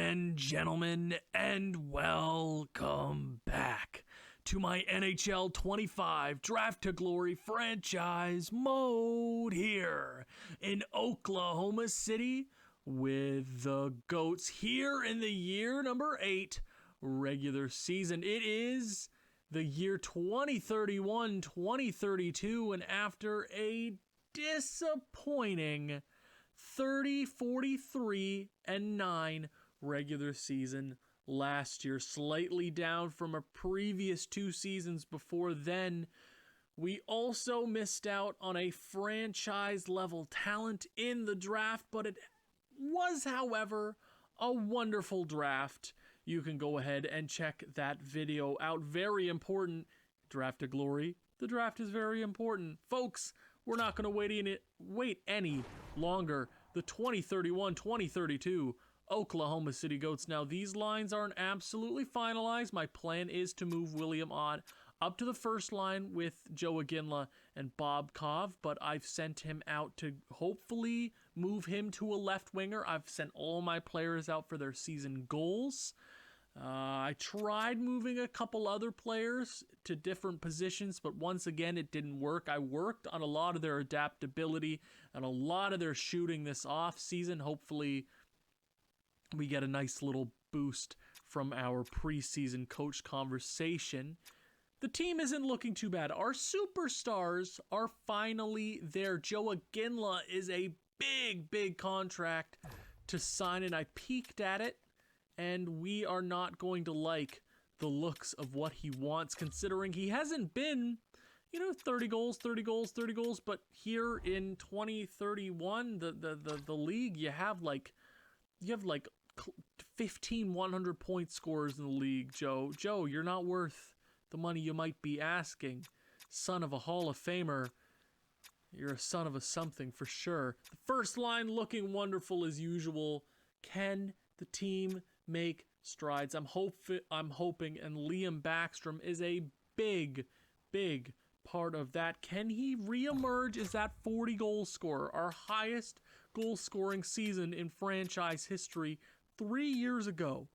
and gentlemen, and welcome back to my NHL 25 Draft to Glory franchise mode here in Oklahoma City with the GOATs here in the year number 8 regular season. It is the year 2031-2032, and after a disappointing 30-43-9 regular season last year, slightly down from a previous 2 seasons before then, we also missed out on a franchise-level talent in the draft, but it was, however, a wonderful draft. You can go ahead and check that video out. Very important. Draft to Glory. The draft is very important. Folks, we're not going to wait any longer. The 2031-2032 Oklahoma City GOATs. Now, these lines aren't absolutely finalized. My plan is to move William Ott up to the first line with Joe Iginla and Bob Kov, but I've sent him out to hopefully move him to a left winger. I've sent all my players out for their season goals. I tried moving a couple other players to different positions, but once again, it didn't work. I worked on a lot of their adaptability and a lot of their shooting this off season. Hopefully, we get a nice little boost from our preseason coach conversation. The team isn't looking too bad. Our superstars are finally there. Joe Iginla is a big contract to sign, and I peeked at it, and we are not going to like the looks of what he wants, considering he hasn't been, 30 goals, but here in 2031, the league, you have like 15 100-point scorers in the league, Joe. Joe, you're not worth the money you might be asking. Son of a Hall of Famer. You're a son of a something for sure. The first line looking wonderful as usual. Can the team make strides? I'm hoping, and Liam Backstrom is a big part of that. Can he reemerge as that 40-goal scorer, our highest goal-scoring season in franchise history 3 years ago?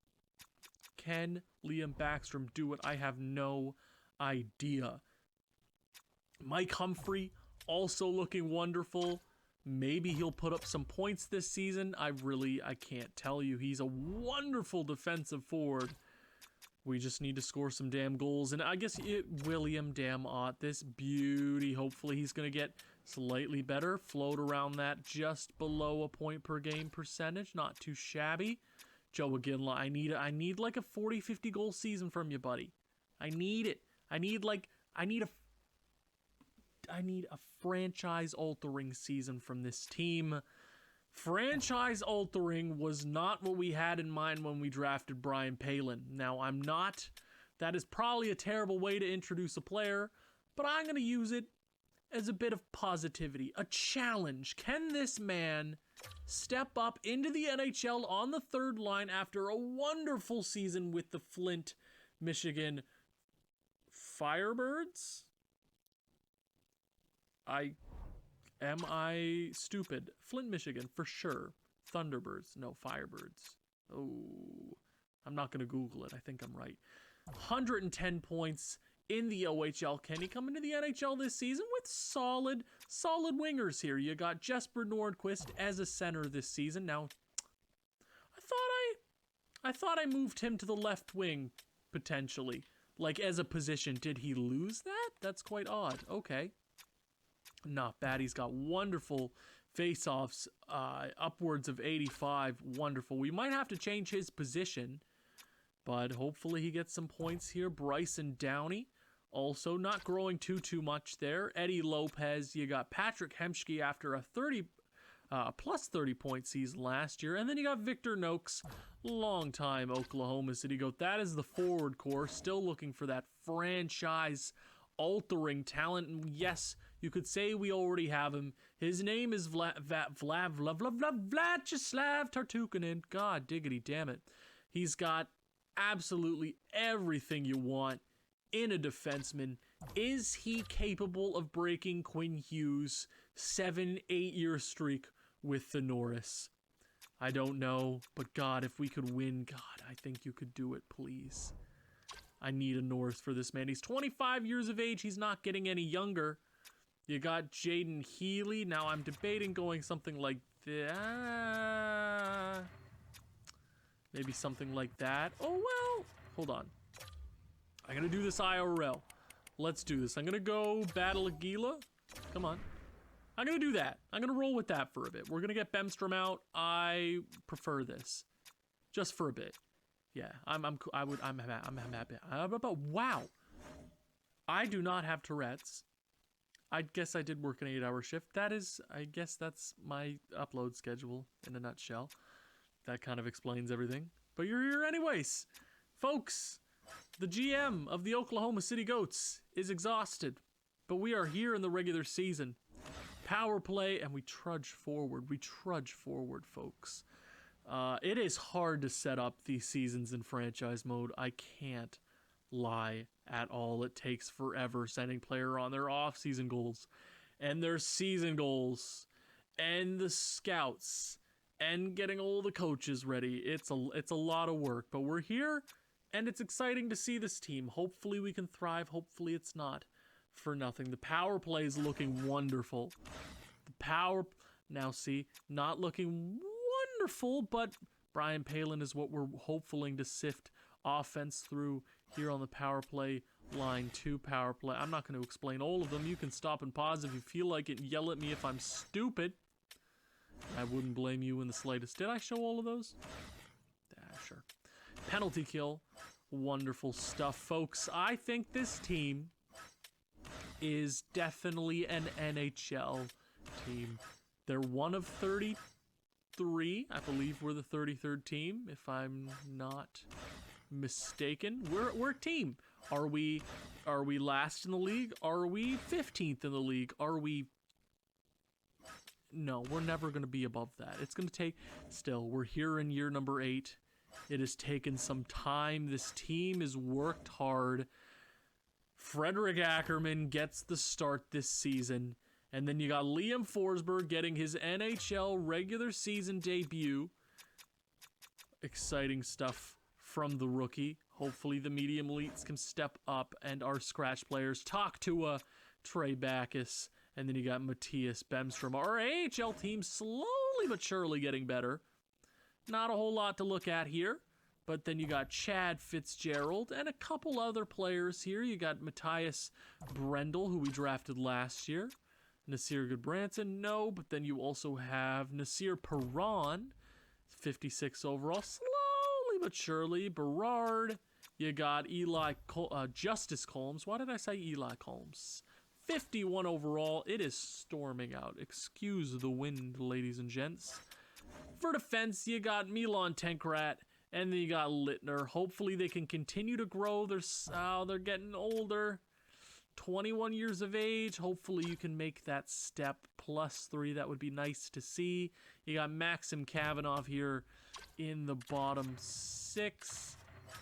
Can Liam Backstrom do it? I have no idea. Mike Humphrey also looking wonderful. Maybe he'll put up some points this season. I can't tell you. He's a wonderful defensive forward. We just need to score some damn goals. And I guess William damn Ott, this beauty. Hopefully he's going to get slightly better. Float around that just below a point per game percentage. Not too shabby. Joe Iginla, I need like a 40-50 goal season from you, buddy. I need it. I need a franchise-altering season from this team. Franchise-altering was not what we had in mind when we drafted Brian Palin. Now, that is probably a terrible way to introduce a player, but I'm going to use it as a bit of positivity, a challenge. Can this man step up into the NHL on the third line after a wonderful season with the Flint, Michigan Firebirds? Am I stupid? Flint, Michigan, for sure. Thunderbirds, no, Firebirds. Oh, I'm not going to Google it. I think I'm right. 110 points in the OHL. Can he come into the NHL this season with solid wingers here? You got Jesper Nordquist as a center this season. Now, I thought I moved him to the left wing, potentially. Like, as a position. Did he lose that? That's quite odd. Okay. Not bad. He's got wonderful face-offs, upwards of 85. Wonderful. We might have to change his position, but hopefully he gets some points here. Bryson Downey, also not growing too much there. Eddie Lopez. You got Patrick Hemschke after a plus 30-point season last year. And then you got Victor Noakes, long-time Oklahoma City GOAT. That is the forward core. Still looking for that franchise-altering talent. And yes, you could say we already have him. His name is Vyacheslav Tartukanen. God diggity damn it. He's got absolutely everything you want in a defenseman. Is he capable of breaking Quinn Hughes' 7-8 year streak with the Norris? I don't know, but God, if we could win, God, I think you could do it, please. I need a North for this man. He's 25 years of age. He's not getting any younger. You got Jaden Healy. Now I'm debating going something like that. Maybe something like that. Oh, well. Hold on. I'm going to do this IRL. Let's do this. I'm going to go Battle Aguila. Come on. I'm going to do that. I'm going to roll with that for a bit. We're going to get Bemstrom out. I prefer this. Just for a bit. Yeah, I'm happy. But wow. I do not have Tourette's. I guess I did work an 8-hour shift. I guess that's my upload schedule in a nutshell. That kind of explains everything. But you're here anyways. Folks, the GM of the Oklahoma City Goats is exhausted. But we are here in the regular season. Power play, and we trudge forward. We trudge forward, folks. It is hard to set up these seasons in franchise mode. I can't lie at all. It takes forever sending player on their off-season goals and their season goals and the scouts and getting all the coaches ready. It's a lot of work, but we're here and it's exciting to see this team. Hopefully we can thrive. Hopefully it's not for nothing. The power play is looking wonderful. Now see, not looking wonderful, but Brian Palin is what we're hoping to sift offense through here on the power play line 2 power play. I'm not going to explain all of them. You can stop and pause if you feel like it and yell at me if I'm stupid. I wouldn't blame you in the slightest. Did I show all of those? Sure. Penalty kill. Wonderful stuff, folks. I think this team is definitely an NHL team. They're one of 33. I believe we're the 33rd team, if I'm not mistaken. We're a team. Are we last in the league? Are we 15th in the league? Are we... No, we're never going to be above that. It's going to take... Still, we're here in year number 8. It has taken some time. This team has worked hard. Frederick Ackerman gets the start this season. And then you got Liam Forsberg getting his NHL regular season debut. Exciting stuff from the rookie. Hopefully the medium elites can step up and our scratch players. Talk to Trey Backus. And then you got Matthias Bemstrom. Our AHL team slowly but surely getting better. Not a whole lot to look at here. But then you got Chad Fitzgerald and a couple other players here. You got Matthias Brendel, who we drafted last year. Nasir Goodbranson, no. But then you also have Nasir Perron, 56 overall. Slowly but surely. Berard. You got Justice Combs. Why did I say Eli Combs? 51 overall. It is storming out. Excuse the wind, ladies and gents. For defense, you got Milan Tenkrat, and then you got Littner. Hopefully they can continue to grow. They're getting older. 21 years of age. Hopefully you can make that step. +3. That would be nice to see. You got Maxim Kavanagh here in the bottom 6.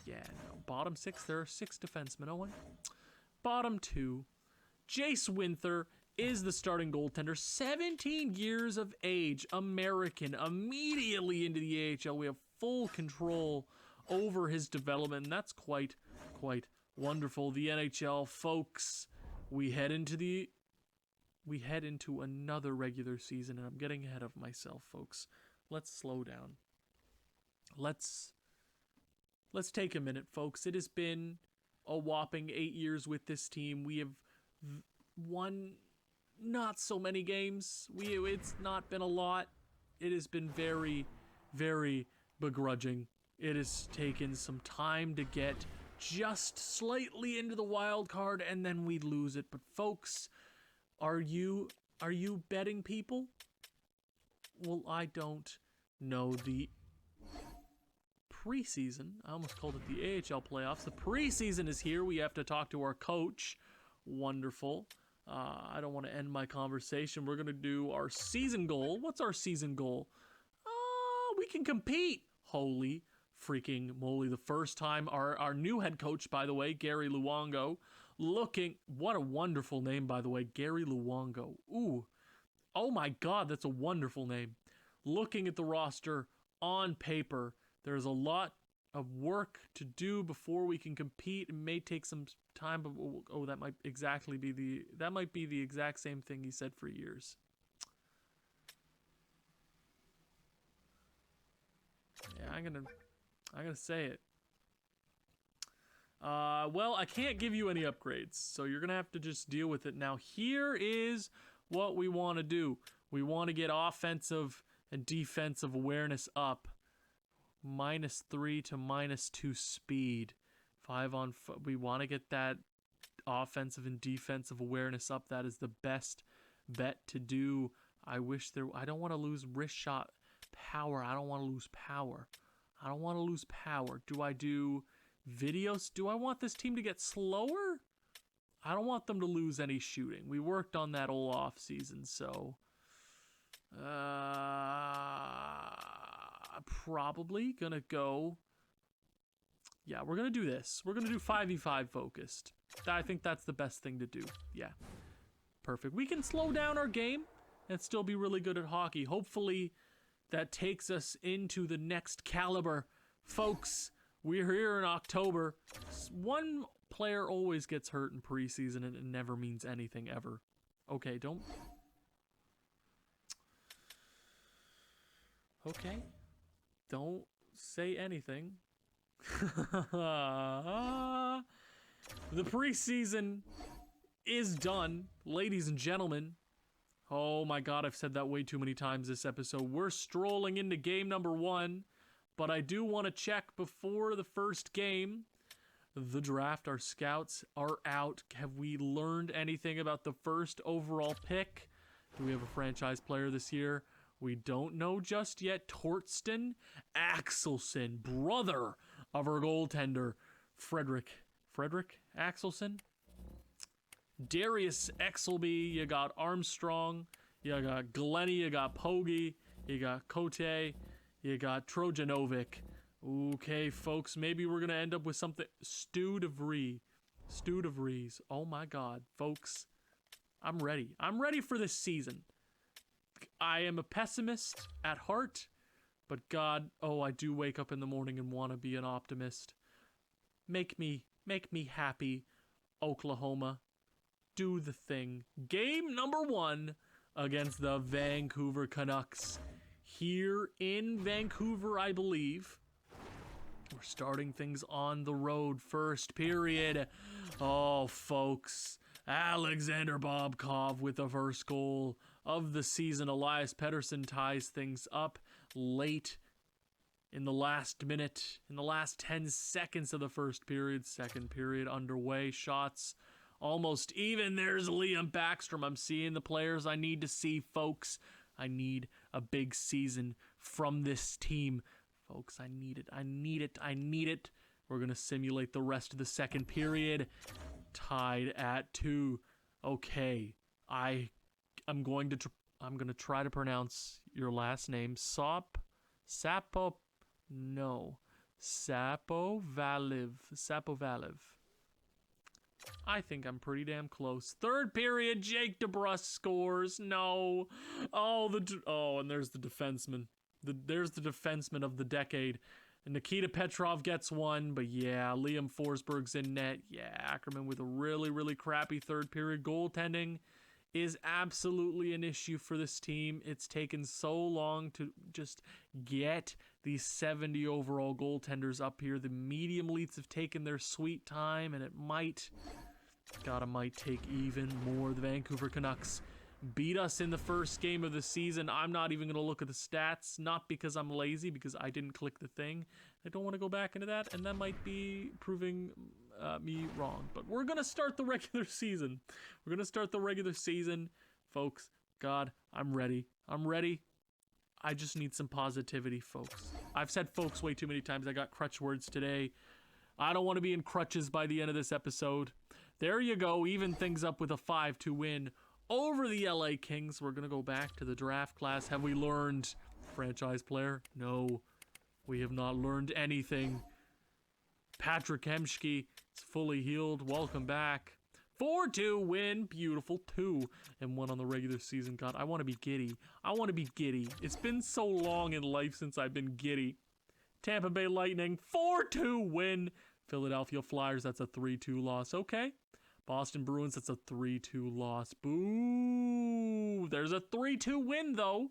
Yeah, no. Bottom 6. There are 6 defensemen, Owen. Bottom 2. Jace Winther is the starting goaltender. 17 years of age. American. Immediately into the AHL. We have full control over his development. And that's quite wonderful. The NHL, folks, we head into another regular season, and I'm getting ahead of myself, folks. Let's slow down. Let's take a minute, folks. It has been a whopping 8 years with this team. We have won not so many games. It's not been a lot. It has been very, very begrudging. It has taken some time to get just slightly into the wild card, and then we lose it. But folks, are you betting people? Well, I don't know. The preseason, I almost called it the AHL playoffs. The preseason is here. We have to talk to our coach. Wonderful. I don't want to end my conversation. We're going to do our season goal. What's our season goal? We can compete. Holy freaking moly. The first time our new head coach, by the way, Gary Luongo, what a wonderful name, by the way, Gary Luongo. Ooh. Oh my God, that's a wonderful name. Looking at the roster, on paper, there's a lot of work to do before we can compete. It may take some time, but that might be the exact same thing he said for years. Yeah, I'm gonna say it. Well, I can't give you any upgrades, so you're gonna have to just deal with it. Now, here is what we want to do. We want to get offensive and defensive awareness up. -3 to -2 speed. 5 on. We want to get that offensive and defensive awareness up. That is the best bet to do. I don't want to lose wrist shot power. I don't want to lose power. Do I do videos? Do I want this team to get slower? I don't want them to lose any shooting. We worked on that all off season, so I'm probably gonna go. Yeah, we're gonna do this. We're gonna do 5v5 focused. I think that's the best thing to do. Yeah, perfect. We can slow down our game and still be really good at hockey. Hopefully that takes us into the next caliber. Folks, we're here in October. One player always gets hurt in preseason and it never means anything ever. Okay, don't... Okay. Don't say anything. The preseason is done, ladies and gentlemen. Oh my god, I've said that way too many times this episode. We're strolling into game number 1, but I do want to check before the first game. The draft, our scouts are out. Have we learned anything about the first overall pick? Do we have a franchise player this year? We don't know just yet. Torsten Axelsson, brother of our goaltender, Frederick Axelsson? Darius Exelby, you got Armstrong, you got Glenny, you got Pogge, you got Kote, you got Trojanovic. Okay, folks, maybe we're going to end up with something. Stu DeVries. Oh my god, folks. I'm ready. I'm ready for this season. I am a pessimist at heart, but god, I do wake up in the morning and want to be an optimist. Make me happy, Oklahoma. Do the thing. Game number 1 against the Vancouver Canucks. Here in Vancouver, I believe. We're starting things on the road. First period. Oh, folks. Alexander Bobkov with the first goal of the season. Elias Pettersson ties things up late in the last minute, in the last 10 seconds of the first period. Second period underway. Shots almost even. There's Liam Backstrom. I'm seeing the players I need to see, folks. I need a big season from this team. Folks, I need it. We're going to simulate the rest of the second period. Tied at 2. Okay. I'm going to try to pronounce your last name. Sapovaliv. I think I'm pretty damn close. Third period, Jake DeBrusk scores. No. And there's the defenseman. There's the defenseman of the decade. And Nikita Petrov gets one, but yeah, Liam Forsberg's in net. Yeah, Ackerman with a really, really crappy third period. Goaltending is absolutely an issue for this team. It's taken so long to just get these 70 overall goaltenders up here. The medium elites have taken their sweet time, and it might take even more. The Vancouver Canucks beat us in the first game of the season. I'm not even going to look at the stats, not because I'm lazy, because I didn't click the thing. I don't want to go back into that, and that might be proving me wrong. But we're going to start the regular season. Folks. God, I'm ready. I just need some positivity, folks. I've said folks way too many times. I got crutch words today. I don't want to be in crutches by the end of this episode. There you go. Even things up with a 5-2 win over the LA Kings. We're going to go back to the draft class. Have we learned franchise player? No, we have not learned anything. Patrick Hemschke is fully healed. Welcome back. 4-2 win. Beautiful. 2-1 on the regular season. God, I want to be giddy. I want to be giddy. It's been so long in life since I've been giddy. Tampa Bay Lightning, 4-2 win. Philadelphia Flyers, that's a 3-2 loss. Okay. Boston Bruins, that's a 3-2 loss. Boo. There's a 3-2 win, though.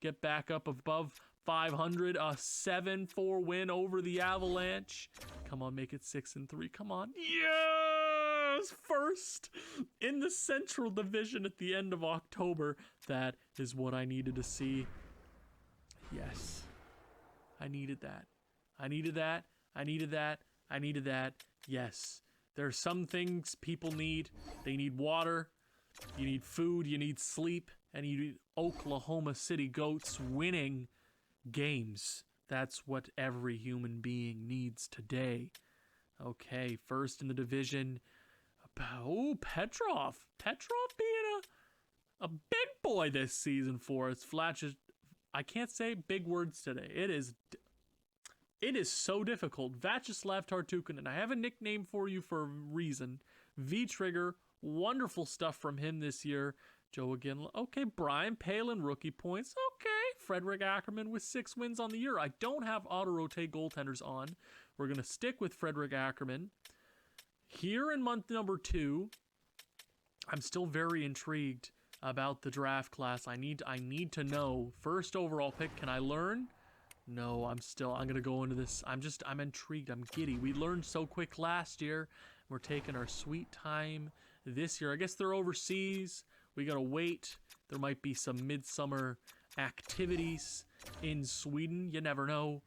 Get back up above 500. A 7-4 win over the Avalanche. Come on, make it 6-3. Come on. Yes! First in the Central Division at the end of October. That is what I needed to see. Yes. I needed that. I needed that. I needed that. I needed that. Yes. There are some things people need. They need water. You need food. You need sleep. And you need Oklahoma City Goats winning games. That's what every human being needs today. Okay, first in the division. Oh, Petrov. Petrov being a big boy this season for us. Flashes. I can't say big words today. It is so difficult. Vyacheslav Tartukanen. I have a nickname for you for a reason. V-Trigger. Wonderful stuff from him this year. Joe again. Okay, Brian Palin, rookie points. Okay. Frederick Ackerman with 6 wins on the year. I don't have auto-rotate goaltenders on. We're going to stick with Frederick Ackerman. Here in month number 2, I'm still very intrigued about the draft class. I need to know. First overall pick, can I learn? No, I'm going to go into this. I'm intrigued. I'm giddy. We learned so quick last year. We're taking our sweet time this year. I guess they're overseas. We got to wait. There might be some midsummer activities in Sweden. You never know.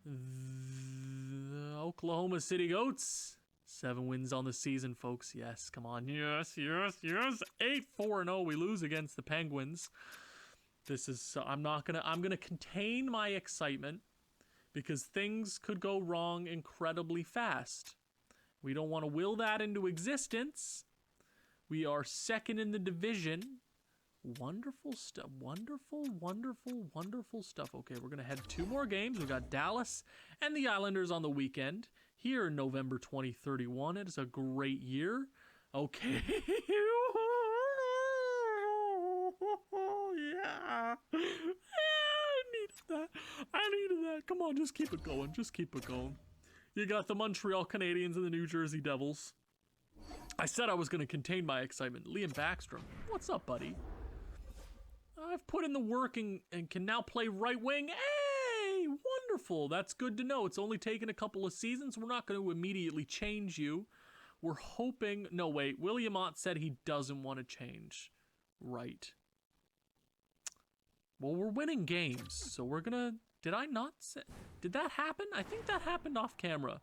The Oklahoma City Goats. 7 wins on the season, folks. Yes, come on. Yes, yes, yes. 8-4-0. We lose against the Penguins. This is, I'm gonna contain my excitement because things could go wrong incredibly fast. We don't want to will that into existence. We are second in the division. Wonderful stuff. Wonderful, wonderful, wonderful stuff. Okay, we're gonna head 2 more games. We got Dallas and the Islanders on the weekend here in November 2031. It is a great year. Okay. Yeah. I needed that. Come on, just keep it going. Just keep it going. You got the Montreal Canadiens and the New Jersey Devils. I said I was going to contain my excitement. Liam Backstrom. What's up, buddy? I've put in the work and can now play right wing. Hey, wonderful. That's good to know. It's only taken a couple of seasons. We're not going to immediately change you. We're hoping... No, wait. William Ott said he doesn't want to change. Right. Well, we're winning games, so we're gonna... Did I not say... Did that happen? I think that happened off camera.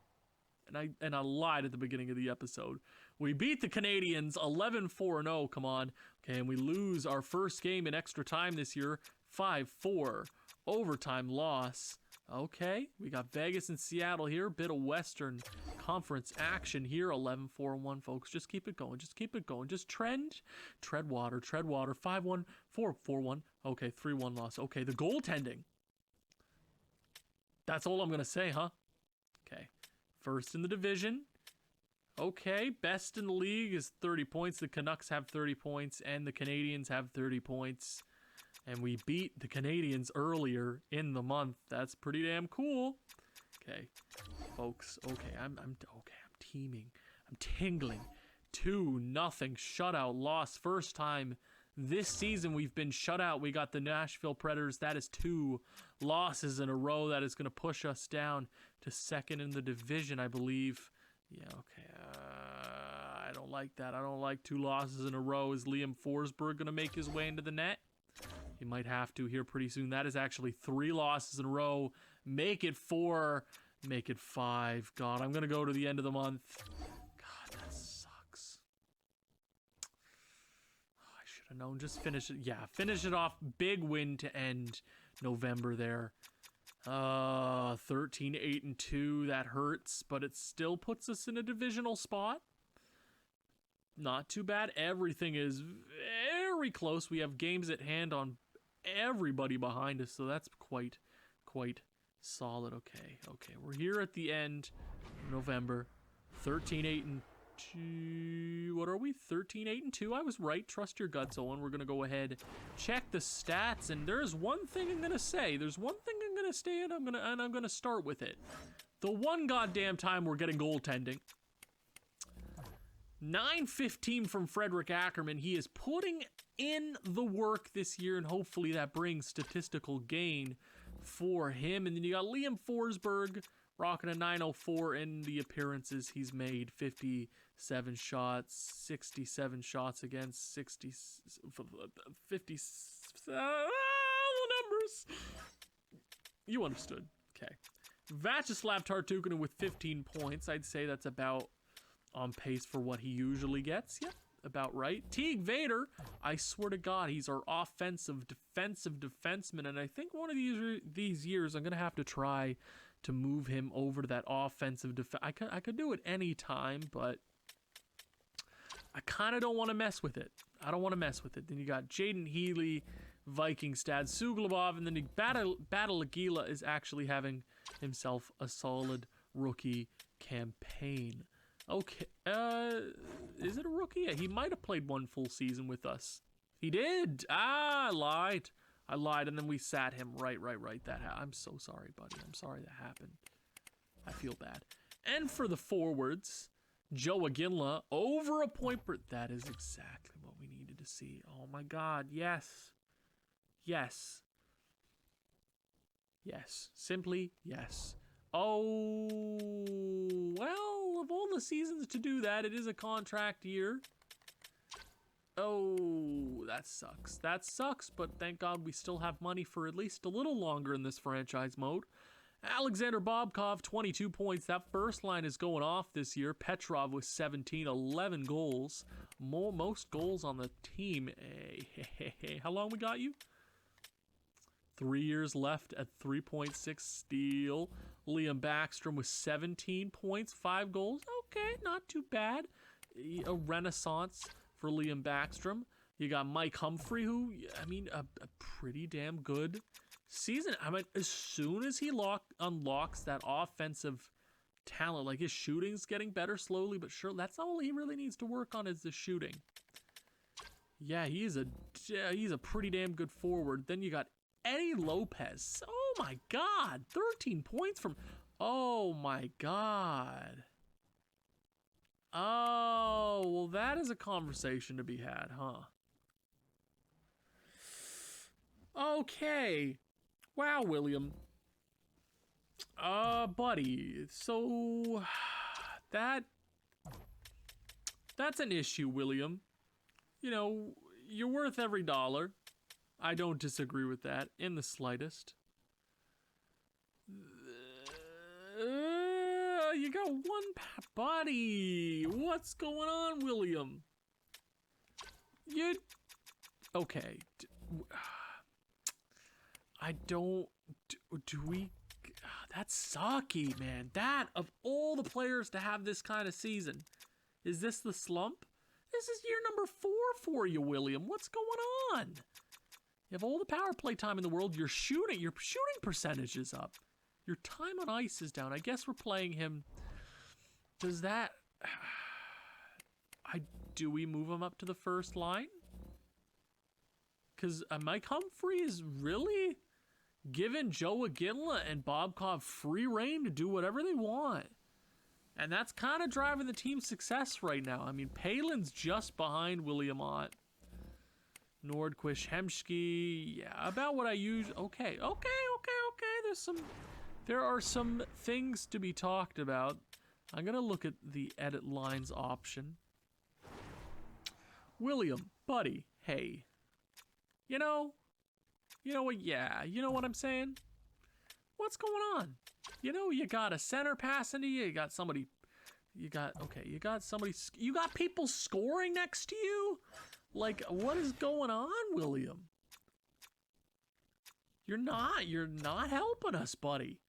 And I lied at the beginning of the episode. We beat the Canadiens 11-4-0, come on. Okay, and we lose our first game in extra time this year, 5-4. Overtime loss. Okay, we got Vegas and Seattle here. Bit of Western Conference action here. 11-4-1, folks. Just keep it going. Just keep it going. Just tread water. 5-1, 4-4-1. Okay, 3-1 loss. Okay, the goaltending. That's all I'm going to say, huh? Okay, first in the division. Okay, best in the league is 30 points. The Canucks have 30 points, and the Canadiens have 30 points. And we beat the Canadiens earlier in the month. That's pretty damn cool. Okay, folks. Okay, I'm teaming. I'm tingling. 2-0 shutout loss. First time this season we've been shut out. We got the Nashville Predators. That is 2 losses in a row. That is going to push us down to second in the division, I believe. Yeah, okay. I don't like that. I don't like 2 losses in a row. Is Liam Forsberg going to make his way into the net? He might have to here pretty soon. That is actually 3 losses in a row. Make it 4. Make it 5. God, I'm going to go to the end of the month. God, that sucks. Oh, I should have known. Just finish it. Yeah, finish it off. Big win to end November there. 13-8-2. That hurts, but it still puts us in a divisional spot. Not too bad. Everything is very close. We have games at hand on everybody behind us, so that's quite solid. Okay, we're here at the end of November. 13-8-2 What are we? 13, 8, and 2. I was right. Trust your guts, Owen. We're going to go ahead, check the stats, and there's one thing I'm going to say. There's one thing I'm going to stay in, and I'm going to start with it. The one goddamn time we're getting goaltending. 915 from Frederick Ackerman. He is putting in the work this year, and hopefully that brings statistical gain for him. And then you got Liam Forsberg rocking a 904 in the appearances he's made. 57 shots, 67 shots against 50. The numbers. You understood. Okay. Vyacheslav Tartukinen with 15 points. I'd say that's about on pace for what he usually gets. Yep, about right. Teague Vader, I swear to God, he's our offensive, defensive defenseman, and I think one of these years I'm going to have to try to move him over to that offensive defense. I could do it any time, but I kind of don't want to mess with it. I don't want to mess with it. Then you got Jaden Healy, Viking stats, Suglobov, and then Battle Aguila is actually having himself a solid rookie campaign. Okay, is it a rookie? Yeah, he might have played one full season with us. He did. I lied, and then we sat him. Right. I'm so sorry, buddy. I'm sorry that happened. I feel bad. And for the forwards, Joe Aginla, over a point per... That is exactly what we needed to see. Oh my God, yes. Yes. Yes. Simply, yes. Oh, well, of all the seasons to do that, it is a contract year. Oh, that sucks. That sucks, but thank God we still have money for at least a little longer in this franchise mode. Alexander Bobkov, 22 points. That first line is going off this year. Petrov with 17, 11 goals. Most goals on the team. Hey. How long we got you? 3 years left at 3.6 steal. Liam Backstrom with 17 points, 5 goals. Okay, not too bad. A renaissance for Liam Backstrom. You got Mike Humphrey, who, I mean, a pretty damn good season. I mean, as soon as he unlocks that offensive talent, like his shooting's getting better slowly but sure. That's all he really needs to work on is the shooting. Yeah, he's a pretty damn good forward. Then you got Eddie Lopez. Oh my God, 13 points from. Oh my God. Oh, well, that is a conversation to be had, huh? Okay. Wow, William. Buddy. So that's an issue, William. You know, you're worth every dollar. I don't disagree with that in the slightest. You got one buddy. What's going on, William? Okay. I don't... Do we... That's sucky, man. That, of all the players to have this kind of season. Is this the slump? This is year number 4 for you, William. What's going on? You have all the power play time in the world. Your shooting percentage is up. Your time on ice is down. I guess we're playing him. Does that... Do we move him up to the first line? Because Mike Humphrey is really giving Joe Aginla and Bobkov free reign to do whatever they want. And that's kind of driving the team's success right now. I mean, Palin's just behind William Ott. Nordquist, Hemsky, yeah, about what I use. Okay. There are some things to be talked about. I'm gonna look at the edit lines option. William, buddy, hey, you know what? Yeah, you know what I'm saying. What's going on? You know, you got a center passing to you. You got somebody. You got people scoring next to you. Like, what is going on, William? You're not helping us, buddy.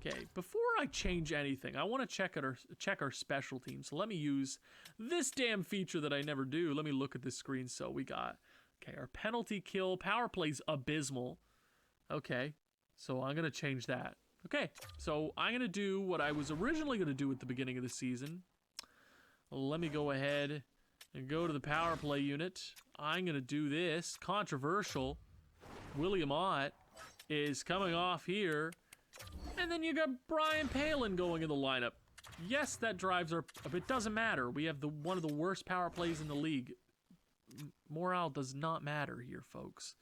Okay, before I change anything, I want to check our special team. So let me use this damn feature that I never do. Let me look at this screen. So we got, okay, our penalty kill, power play's abysmal. Okay, so I'm going to change that. Okay, so I'm going to do what I was originally going to do at the beginning of the season. Let me go ahead and go to the power play unit. I'm going to do this. Controversial. William Ott is coming off here. And then you got Brian Palin going in the lineup. Yes, that drives our... It doesn't matter. We have one of the worst power plays in the league. Morale does not matter here, folks.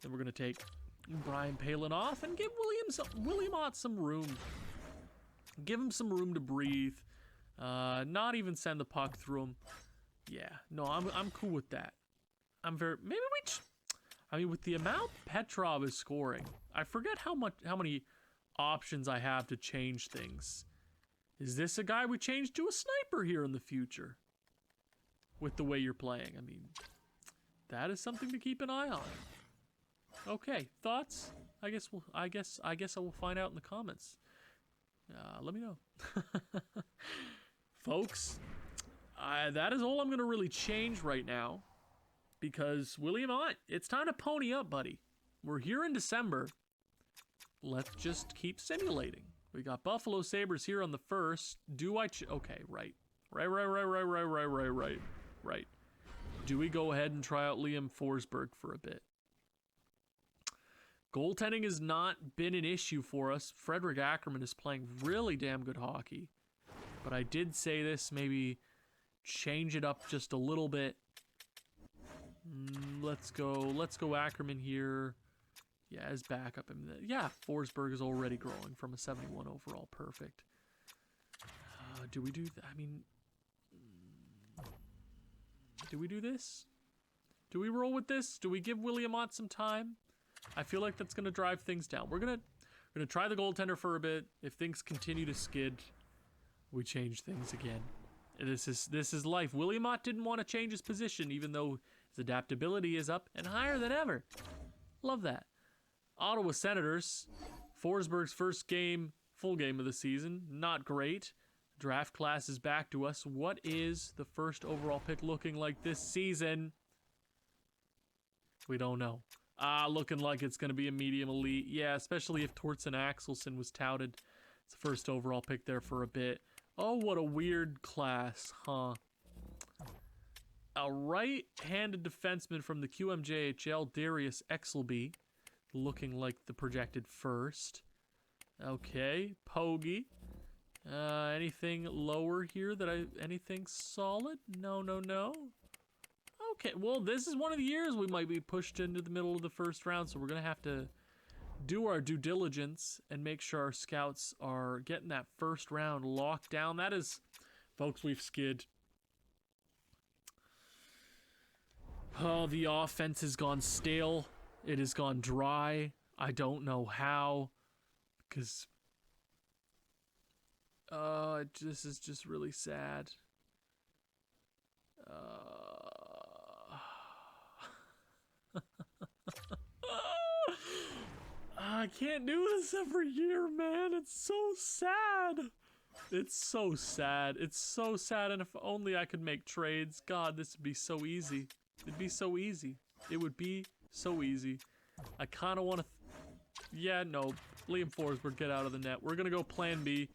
Then we're going to take Brian Palin off and give William Ott some room. Give him some room to breathe. Not even send the puck through him. Yeah, no, I'm cool with that. I mean, with the amount Petrov is scoring, I forget how many options I have to change things. Is this a guy we change to a sniper here in the future? With the way you're playing, I mean, that is something to keep an eye on. Okay, thoughts? I guess I will find out in the comments. Let me know. Folks, that is all I'm going to really change right now. Because William Ott, it's time to pony up, buddy. We're here in December. Let's just keep simulating. We got Buffalo Sabres here on the 1st. Okay, right. Right. Do we go ahead and try out Liam Forsberg for a bit? Goaltending has not been an issue for us. Frederick Ackerman is playing really damn good hockey. But I did say this, maybe change it up just a little bit. Let's go Ackerman here. Yeah, as backup. I mean, yeah, Forsberg is already growing from a 71 overall. Perfect. Do we do that? I mean, do we do this? Do we roll with this? Do we give William Ott some time? I feel like that's going to drive things down. We're gonna try the goaltender for a bit. If things continue to skid, we change things again. This is life. William Ott didn't want to change his position, even though his adaptability is up and higher than ever. Love that. Ottawa Senators. Forsberg's first game, full game of the season. Not great. Draft class is back to us. What is the first overall pick looking like this season? We don't know. Looking like it's going to be a medium elite. Yeah, especially if Torsten Axelsson was touted. It's the first overall pick there for a bit. Oh, what a weird class, huh? A right-handed defenseman from the QMJHL, Darius Exelby, looking like the projected first. Okay, Pogge. Anything lower here anything solid? No. Okay, well, this is one of the years we might be pushed into the middle of the first round, so we're going to have to do our due diligence and make sure our scouts are getting that first round locked down. That is, folks, we've skid. Oh, the offense has gone stale. It has gone dry. I don't know how, because this is just really sad. I can't do this every year, man. It's so sad. It's so sad. It's so sad, and if only I could make trades. God, this would be so easy. It'd be so easy. It would be so easy. I kind of want to... Yeah, no. Liam Forsberg, get out of the net. We're going to go plan B.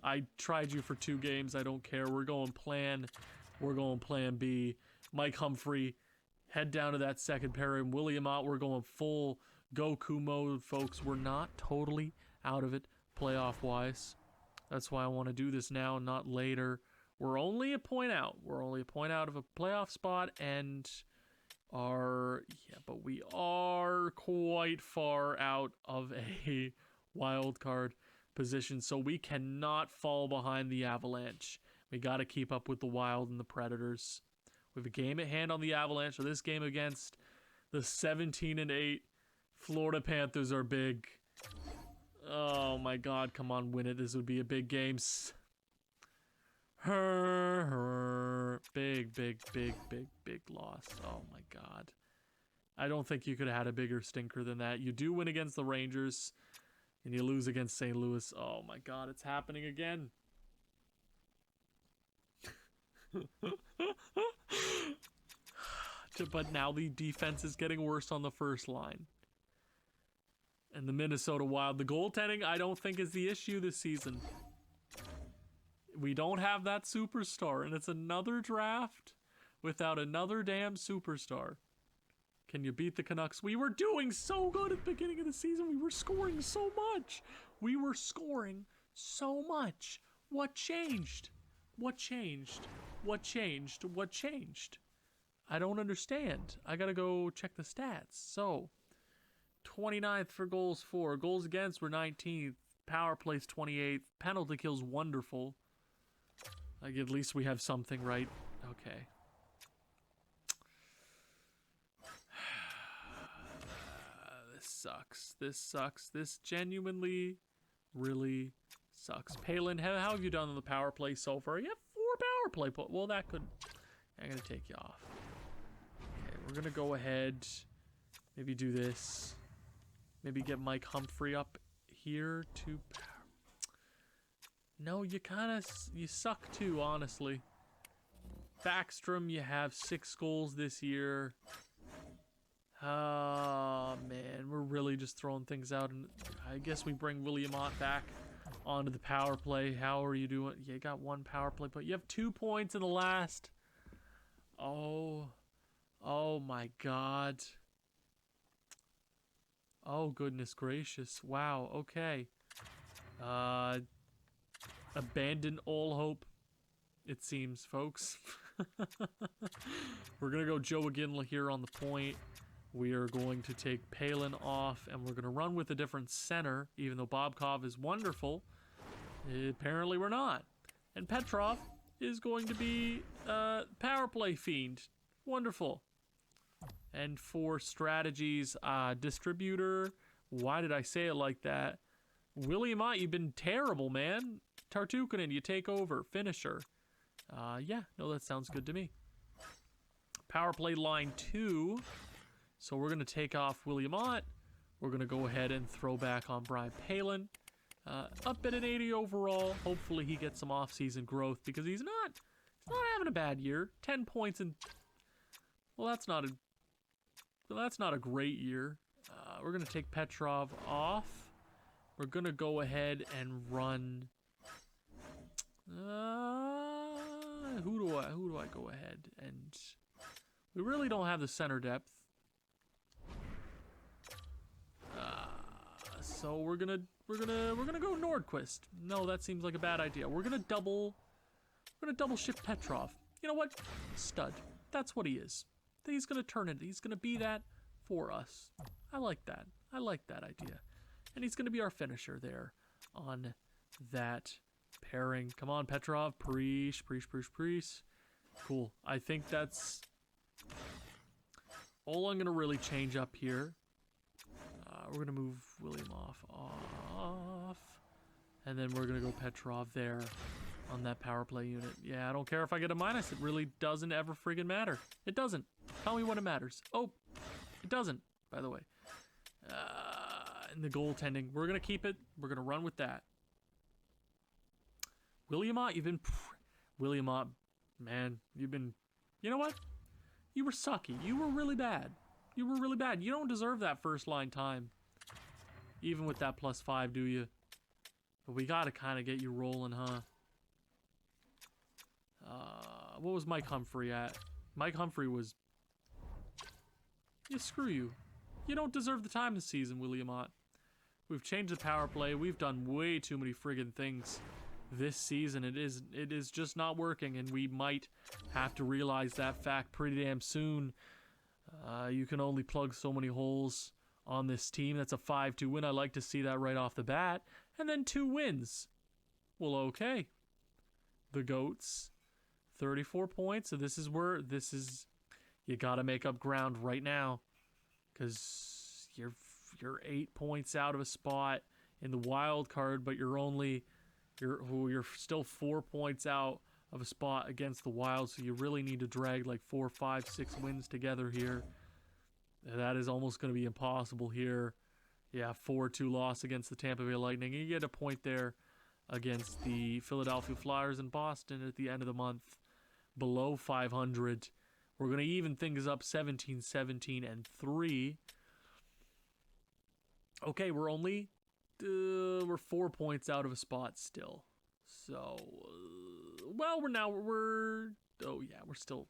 I tried you for 2 games. I don't care. We're going plan B. Mike Humphrey, head down to that second pairing. William Ott, we're going full Goku mode, folks. We're not totally out of it playoff-wise. That's why I want to do this now, not later. We're only a point out. We're only a point out of a playoff spot, and but we are quite far out of a wild card position, so we cannot fall behind the Avalanche. We got to keep up with the Wild and the Predators. We have a game at hand on the Avalanche, so this game against the 17-8 Florida Panthers are big. Oh my God, come on, win it. This would be a big game. Big loss. Oh my God. I don't think you could have had a bigger stinker than that. You do win against the Rangers, and you lose against St. Louis. Oh my God, it's happening again. But now the defense is getting worse on the first line. And the Minnesota Wild, the goaltending, I don't think is the issue this season. We don't have that superstar, and it's another draft without another damn superstar. Can you beat the Canucks? We were doing so good at the beginning of the season. We were scoring so much. We were scoring so much. What changed? What changed? What changed? What changed? I don't understand. I gotta go check the stats. So, 29th for goals for. Goals against were 19th. Power plays 28th. Penalty kills wonderful. Like, at least we have something right. Okay. This sucks. This sucks. This genuinely, really sucks. Palin, how have you done on the power play so far? You have 4 power play. Well, that could... I'm going to take you off. Okay, we're going to go ahead. Maybe do this. Maybe get Mike Humphrey up here to... No, you kind of... You suck too, honestly. Backstrom, you have 6 goals this year. Oh, man. We're really just throwing things out. And I guess we bring William Ott back onto the power play. How are you doing? You got 1 power play, but you have 2 points in the last. Oh. Oh, my God. Oh, goodness gracious. Wow. Okay. Abandon all hope, it seems, folks. We're going to go Joe again here on the point. We are going to take Palin off, and we're going to run with a different center, even though Bobkov is wonderful. Apparently we're not. And Petrov is going to be power play fiend. Wonderful. And for strategies, distributor. Why did I say it like that? William Ott, you've been terrible, man. Tartukinen, you take over. Finisher. Yeah, no, that sounds good to me. Power play line 2. So we're going to take off William Ott. We're going to go ahead and throw back on Brian Palin. Up at an 80 overall. Hopefully he gets some off-season growth because he's not having a bad year. 10 points in... Well, that's not a great year. We're going to take Petrov off. We're going to go ahead and run... who do I go ahead and... We really don't have the center depth. So we're gonna go Nordquist. No, that seems like a bad idea. We're gonna double shift Petrov. You know what? Stud. That's what he is. He's gonna turn it. He's gonna be that for us. I like that. I like that idea. And he's gonna be our finisher there on that pairing. Come on, Petrov. Preesh. Cool. I think that's all I'm gonna really change up here. We're going to move William off. And then we're going to go Petrov there on that power play unit. Yeah, I don't care if I get a minus. It really doesn't ever friggin' matter. It doesn't. Tell me when it matters. Oh, it doesn't, by the way. And the goaltending, we're going to keep it. We're going to run with that. William Ott, you've been... William Ott, man, you've been... You know what? You were sucky. You were really bad. You were really bad. You don't deserve that first line time. Even with that +5, do you? But we gotta kind of get you rolling, huh? What was Mike Humphrey at? Mike Humphrey was... Yeah, screw you. You don't deserve the time this season, William Ott. We've changed the power play. We've done way too many friggin' things this season. It is just not working, and we might have to realize that fact pretty damn soon. You can only plug so many holes on this team. That's a 5-2 win. I like to see that right off the bat. And then 2 wins. Well, okay. The Goats, 34 points. So this is you got to make up ground right now, because you're 8 points out of a spot in the wild card, but you're still 4 points out of a spot against the Wild, so you really need to drag like 4, 5, 6 wins together here. That is almost going to be impossible here. Yeah, 4-2 loss against the Tampa Bay Lightning. You get a point there against the Philadelphia Flyers and Boston at the end of the month. Below 500. We're going to even things up 17-17 and 3. Okay, we're 4 points out of a spot still. So... well, we're oh yeah, we're still,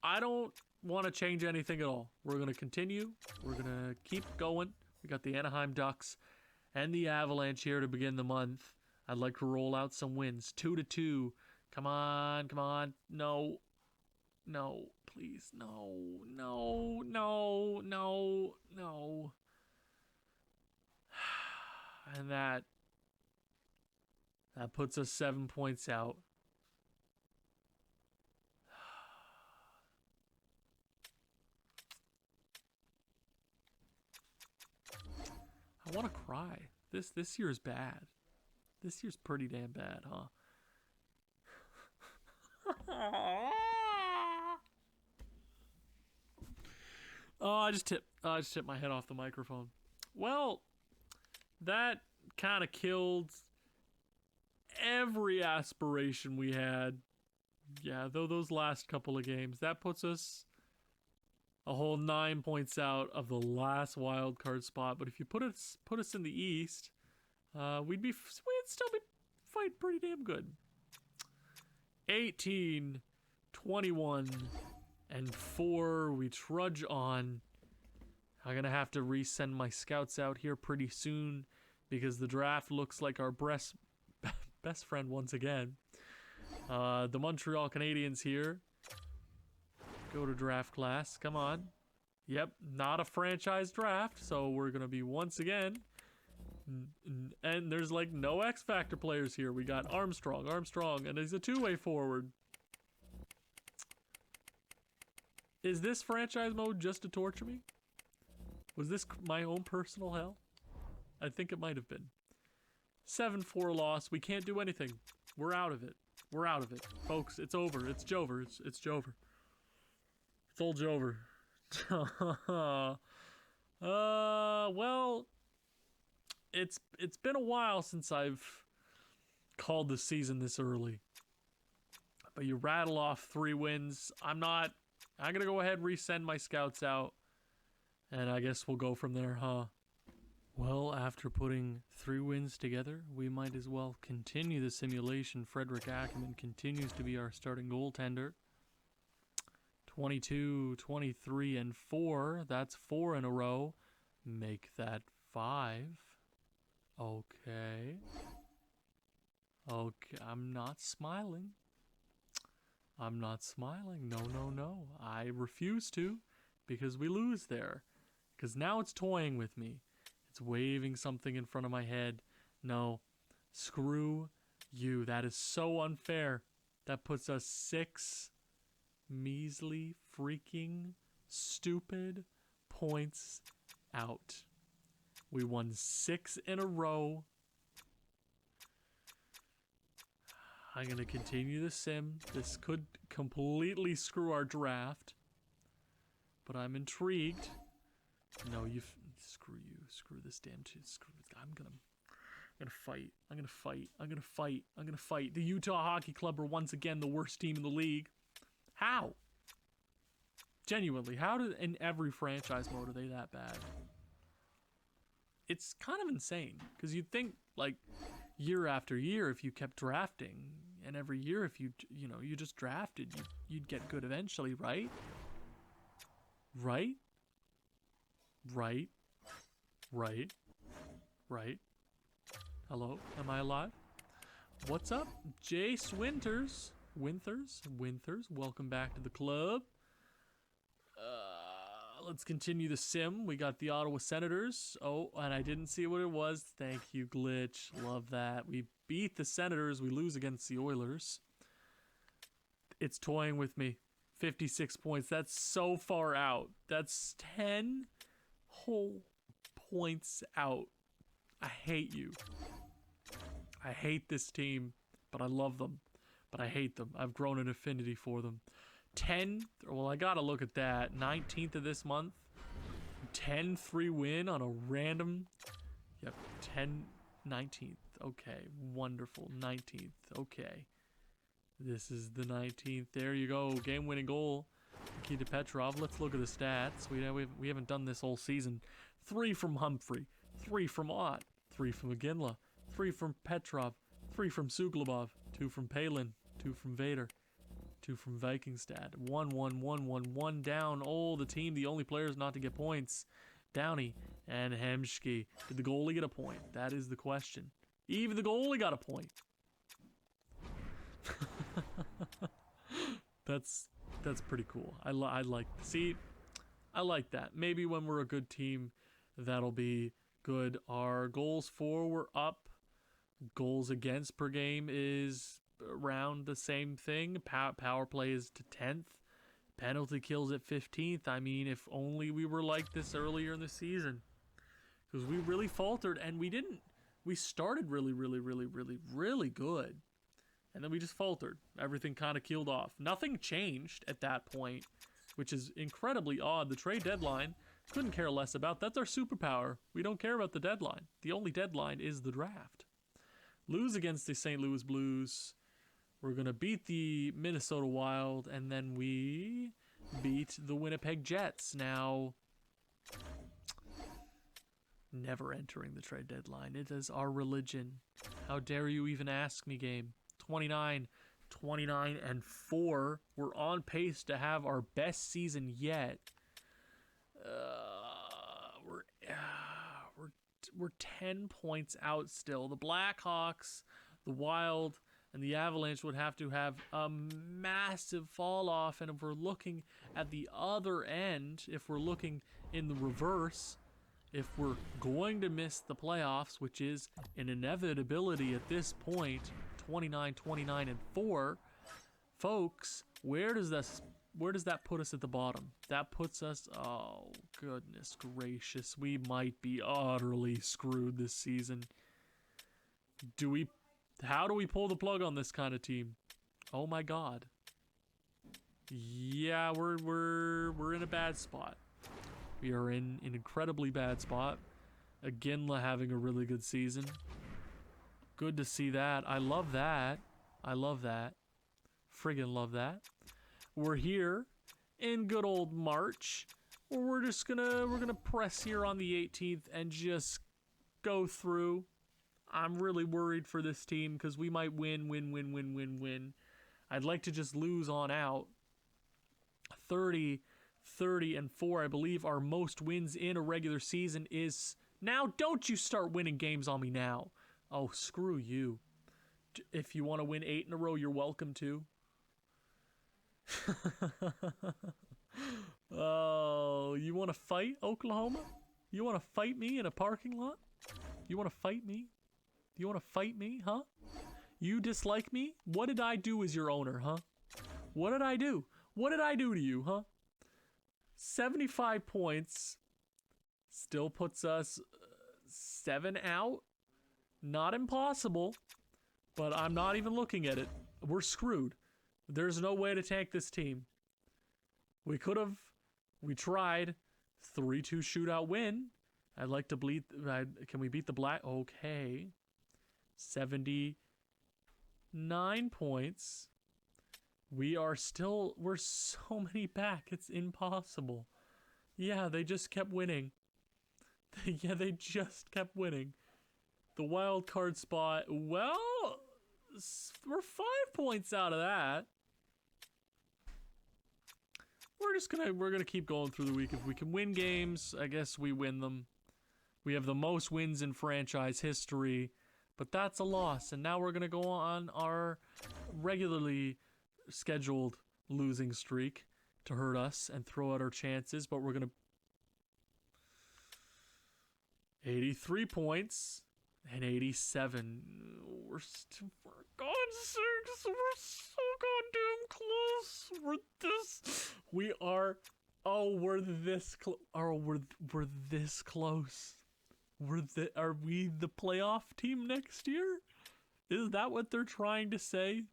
I don't want to change anything at all. We're going to continue. We're going to keep going. We got the Anaheim Ducks and the Avalanche here to begin the month. I'd like to roll out some wins. 2-2. Come on, come on. No. No, please. No, no, no, no, no. And that puts us 7 points out. I want to cry. This year's bad. This year's pretty damn bad, huh? Oh, I just hit my head off the microphone. Well, that kind of killed every aspiration we had. Yeah, though those last couple of games, that puts us a whole 9 points out of the last wild card spot. But if you put us in the East, we'd still be fighting pretty damn good. 18, 21, and 4. We trudge on. I'm gonna have to resend my scouts out here pretty soon because the draft looks like our best friend once again. The Montreal Canadiens here. Go to draft class. Come on. Yep, not a franchise draft, so we're gonna be once again. And there's like no X Factor players here. We got Armstrong, and he's a two-way forward. Is this franchise mode just to torture me? Was this my own personal hell? I think it might have been. 7-4 loss. We can't do anything. We're out of it. We're out of it. Folks, it's over. It's Jover. It's Jover. It's old Jover. Well, it's been a while since I've called the season this early. But you rattle off 3 wins. I'm gonna go ahead and resend my scouts out. And I guess we'll go from there, huh? Well, after putting 3 wins together, we might as well continue the simulation. Frederick Ackerman continues to be our starting goaltender. 22, 23, and 4. That's 4 in a row. Make that 5. Okay. Okay, I'm not smiling. I'm not smiling. No, no, no. I refuse to, because we lose there. Because now it's toying with me. It's waving something in front of my head. No. Screw you. That is so unfair. That puts us 6 measly, freaking, stupid points out. We won 6 in a row. I'm going to continue the sim. This could completely screw our draft. But I'm intrigued. No, screw you. Screw this damn shit. I'm gonna fight. The Utah Hockey Club are once again the worst team in the league. How? Genuinely, in every franchise mode are they that bad? It's kind of insane, because you'd think, like, year after year, if you kept drafting, and every year if you just drafted, you'd get good eventually, right? Right? Right? Right? Right? Hello? Am I alive? What's up? Jace Winters, welcome back to the club. Let's continue the sim. We got the Ottawa Senators. Oh, and I didn't see what it was. Thank you, Glitch. Love that. We beat the Senators. We lose against the Oilers. It's toying with me. 56 points. That's so far out. That's 10 whole points out. I hate you. I hate this team, but I love them. But I hate them. I've grown an affinity for them. 10, well, I gotta look at that. 19th of this month. 10-3 win on a random. Yep, 19th. Okay, wonderful. 19th. Okay. This is the 19th. There you go. Game-winning goal. Nikita Petrov. Let's look at the stats. We haven't done this whole season. 3 from Humphrey. 3 from Ott. 3 from Iginla. 3 from Petrov. 3 from Suglobov. 2 from Palin. 2 from Vader. 2 from Vikingstad. 1 down. Oh, the only players not to get points. Downey and Hemschke. Did the goalie get a point? That is the question. Even the goalie got a point. That's pretty cool. I like that. Maybe when we're a good team, that'll be good. Our goals for were up. Goals against per game is around the same thing. Power play is to 10th. Penalty kills at 15th. I mean, if only we were like this earlier in the season. Because we really faltered, and we didn't. We started really good. And then we just faltered. Everything kind of keeled off. Nothing changed at that point, which is incredibly odd. The trade deadline, couldn't care less about. That's our superpower. We don't care about the deadline. The only deadline is the draft. Lose against the St. Louis Blues. We're going to beat the Minnesota Wild, and then we beat the Winnipeg Jets. Now, never entering the trade deadline. It is our religion. How dare you even ask me, game? 29, 29, 4. We're on pace to have our best season yet. We're 10 points out still. The Blackhawks, the Wild, and the Avalanche would have to have a massive fall off. And if we're looking at the other end, if we're looking in the reverse, if we're going to miss the playoffs, which is an inevitability at this point, 29, 4, folks, where does that put us at the bottom? That puts us, oh goodness gracious, we might be utterly screwed this season. How do we pull the plug on this kind of team? Oh my god. Yeah, we're in a bad spot. We are in an incredibly bad spot. Iginla having a really good season. Good to see that. I love that. I love that. Friggin' love that. We're here in good old March. We're gonna press here on the 18th and just go through. I'm really worried for this team because we might win. I'd like to just lose on out. 30, 4, I believe our most wins in a regular season is... Now, don't you start winning games on me now. Oh, screw you. If you want to win 8 in a row, you're welcome to. Oh, you want to fight, Oklahoma? You want to fight me in a parking lot? You want to fight me? You want to fight me, huh? You dislike me? What did I do as your owner, huh? What did I do? What did I do to you, huh? 75 points still puts us 7 out. Not impossible, but I'm not even looking at it. We're screwed. There's no way to tank this team. We could have. We tried. 3-2 shootout win. I'd like to bleed. Can we beat the Black? Okay. 79 points. We're so many back. It's impossible. Yeah, they just kept winning. Yeah, they just kept winning. The wild card spot, well, we're 5 points out of that. We're gonna keep going through the week. If we can win games, I guess we win them. We have the most wins in franchise history, but that's a loss. And now we're gonna go on our regularly scheduled losing streak to hurt us and throw out our chances, but we're gonna 83 points and 87. For God's sakes, we're so goddamn close. We're this close. Oh, we're this close. Are we the playoff team next year? Is that what they're trying to say?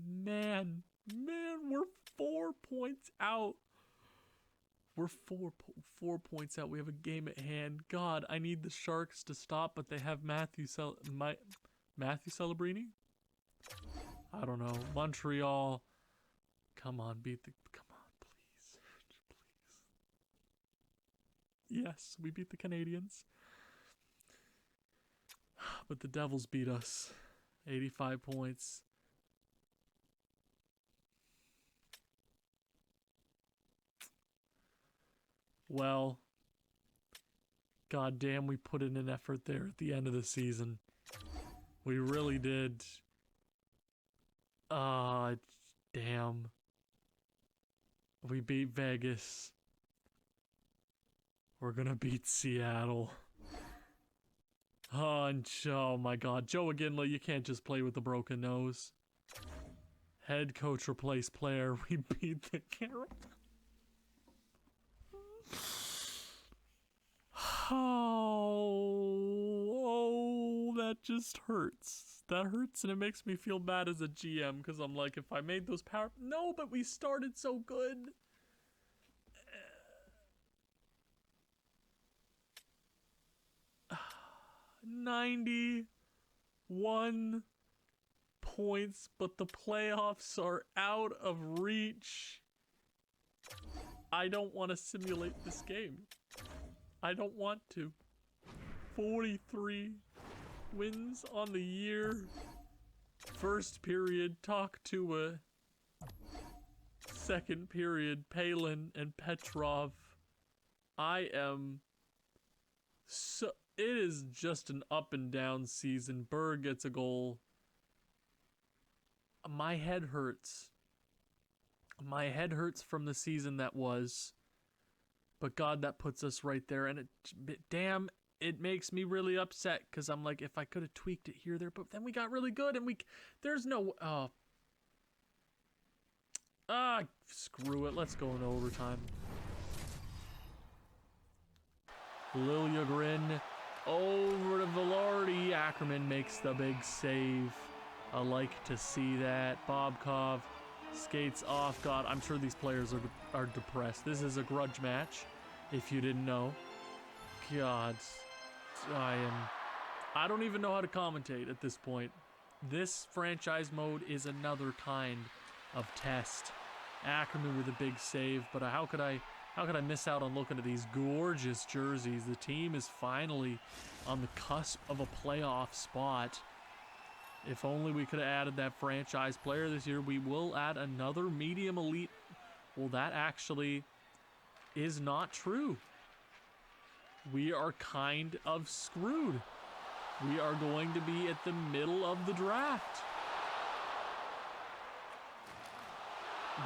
Man, we're 4 points out. We're four points out. We have a game at hand. God, I need the Sharks to stop, but they have Matthew Celebrini? I don't know. Montreal. Come on, please. Yes, we beat the Canadians. But the Devils beat us. 85 points. Well, goddamn, we put in an effort there at the end of the season. We really did. Damn. We beat Vegas. We're gonna beat Seattle. Oh my god. Joe McGinley, you can't just play with the broken nose. Head coach replaced player. We beat the Carol. Oh, that just hurts. That hurts, and it makes me feel bad as a GM because I'm like, if I made those power... No, but we started so good. 91 points, but the playoffs are out of reach. I don't want to simulate this game. I don't want to. 43 wins on the year. First period, talk to a second period, Palin and Petrov. I am so... It is just an up and down season. Berg gets a goal. My head hurts. My head hurts from the season that was. But God, that puts us right there. And damn, it makes me really upset. Because I'm like, if I could have tweaked it here, there. But then we got really good. And there's no... screw it. Let's go into overtime. Liljegren over to Velarde. Ackerman makes the big save. I like to see that. Bobkov skates off. God, I'm sure these players are depressed. This is a grudge match, if you didn't know. God, I don't even know how to commentate at this point. This franchise mode is another kind of test. Ackerman with a big save, but how could I miss out on looking at these gorgeous jerseys? The team is finally on the cusp of a playoff spot. If only we could have added that franchise player this year. We will add another medium elite. Well, that actually is not true. We are kind of screwed. We are going to be at the middle of the draft.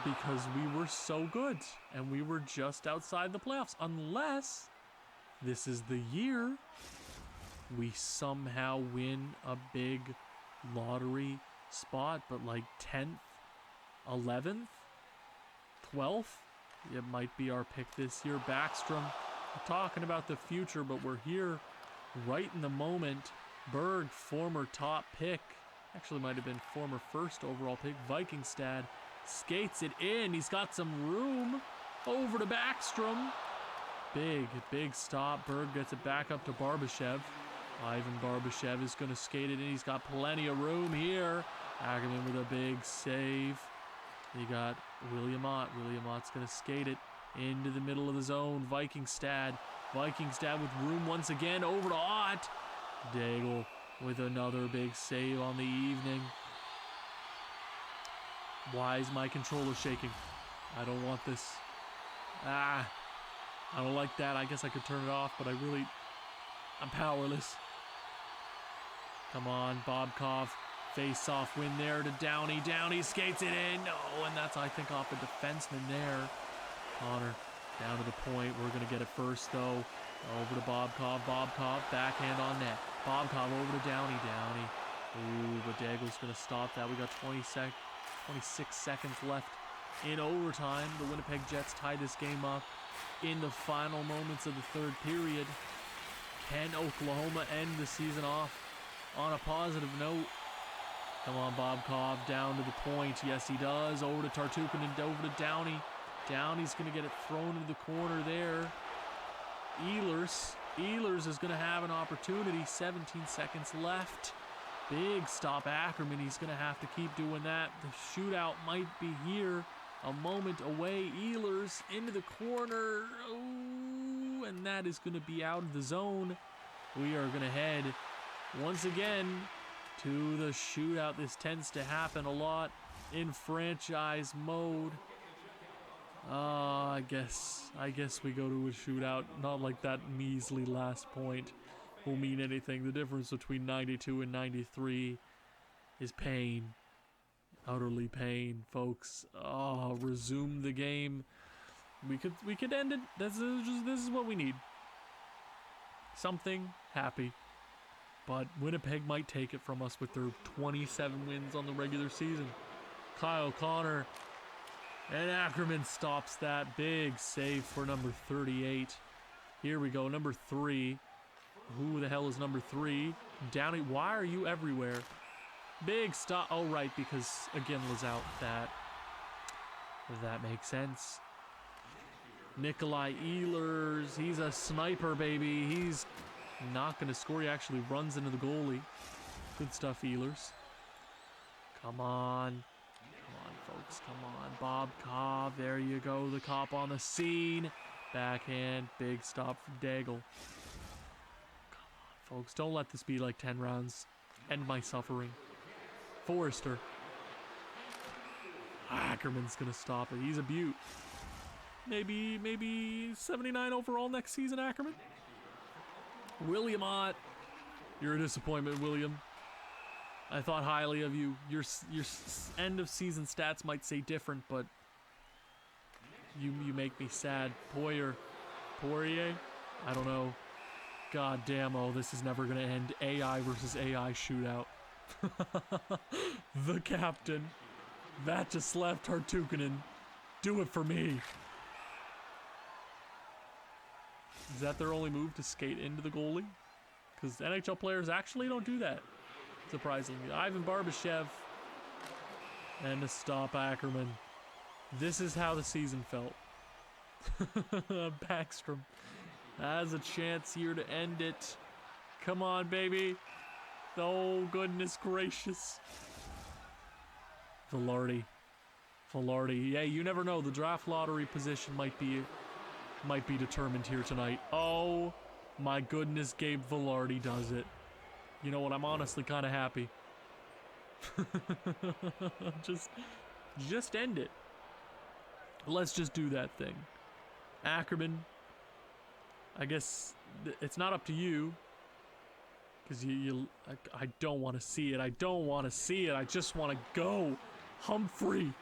Because we were so good and we were just outside the playoffs. Unless this is the year we somehow win a big lottery spot, but like 10th, 11th, 12th, it might be our pick this year. Backstrom, we're talking about the future, but we're here right in the moment. Berg, former top pick, actually might have been former first overall pick. Vikingstad skates it in. He's got some room. Over to Backstrom. Big stop. Berg gets it back up to Barbashev. Ivan Barbashev is going to skate it in. He's got plenty of room here. Ackerman with a big save. You got William Ott. William Ott's going to skate it into the middle of the zone. Vikingstad with room once again. Over to Ott. Daigle with another big save on the evening. Why is my controller shaking? I don't want this. I don't like that. I guess I could turn it off, but I'm powerless. Come on, Bobkov. Face-off win there to Downey. Downey skates it in. No, and that's, I think, off a defenseman there. Connor down to the point. We're going to get it first, though. Over to Bobkov. Bobkov, backhand on net. Bobkov over to Downey. Downey. Ooh, but Daigle's going to stop that. We got 26 seconds left in overtime. The Winnipeg Jets tie this game up in the final moments of the third period. Can Oklahoma end the season off on a positive note? Come on, Bobkov, down to the point. Yes, he does. Over to Tartukhin and over to Downey. Downey's going to get it thrown into the corner there. Ehlers is going to have an opportunity. 17 seconds left. Big stop, Ackerman. He's going to have to keep doing that. The shootout might be here. A moment away. Ehlers into the corner. Ooh, and that is going to be out of the zone. We are going to head once again to the shootout. This tends to happen a lot in franchise mode. I guess we go to a shootout. Not like that measly last point will mean anything. The difference between 92 and 93 is pain. Utterly pain, folks. Oh, resume the game. We could end it. This is what we need. Something happy. But Winnipeg might take it from us with their 27 wins on the regular season. Kyle Connor and Ackerman stops that. Big save for number 38. Here we go, number 3. Who the hell is number 3? Downey, why are you everywhere? Big stop. Oh, right, because again was out. That makes sense. Nikolai Ehlers, he's a sniper, baby. He's not going to score. He actually runs into the goalie. Good stuff, Ehlers. Come on. Come on, folks. Come on. Bob Cobb. There you go. The cop on the scene. Backhand. Big stop for Daigle. Come on, folks. Don't let this be like 10 rounds. End my suffering. Forrester. Ackerman's going to stop it. He's a beaut. Maybe 79 overall next season, Ackerman? William Ott. You're a disappointment, William. I thought highly of you. Your end of season stats might say different, but you make me sad. Poirier? I don't know. God damn, oh, this is never gonna end. AI versus AI shootout. The captain. That just left Hartukinen. Do it for me. Is that their only move, to skate into the goalie? Because NHL players actually don't do that, surprisingly. Ivan Barbashev. And to stop Ackerman. This is how the season felt. Backstrom has a chance here to end it. Come on, baby. Oh, goodness gracious. Velarde. Yeah, you never know. The draft lottery position might be determined here tonight. Oh my goodness, Gabe Velarde does it. You know what? I'm honestly kind of happy. just end it. Let's just do that thing. Ackerman, I guess it's not up to you. Because I don't want to see it. I don't want to see it. I just want to go. Humphrey.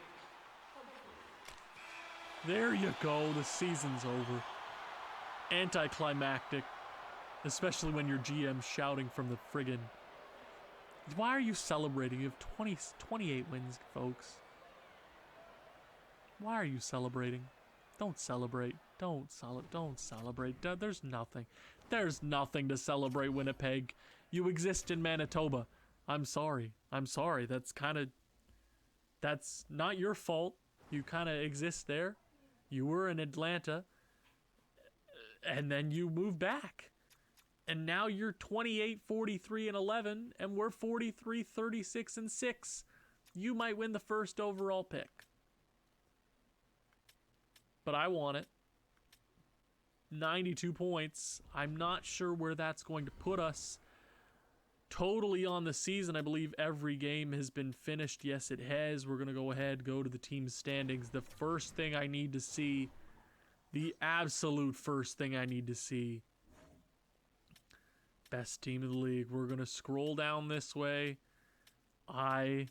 There you go. The season's over. Anticlimactic. Especially when your GM's shouting from the friggin'. Why are you celebrating? You have 28 wins, folks. Why are you celebrating? Don't celebrate. Don't celebrate. There's nothing. There's nothing to celebrate, Winnipeg. You exist in Manitoba. I'm sorry. That's not your fault. You kind of exist there. You were in Atlanta. And then you moved back. And now you're 28, 43, and 11. And we're 43, 36, and 6. You might win the first overall pick. But I want it. 92 points. I'm not sure where that's going to put us. Totally on the season, I believe every game has been finished. Yes, it has. We're going to go to the team standings. The first thing I need to see, the absolute first thing I need to see, best team in the league. We're going to scroll down this way. I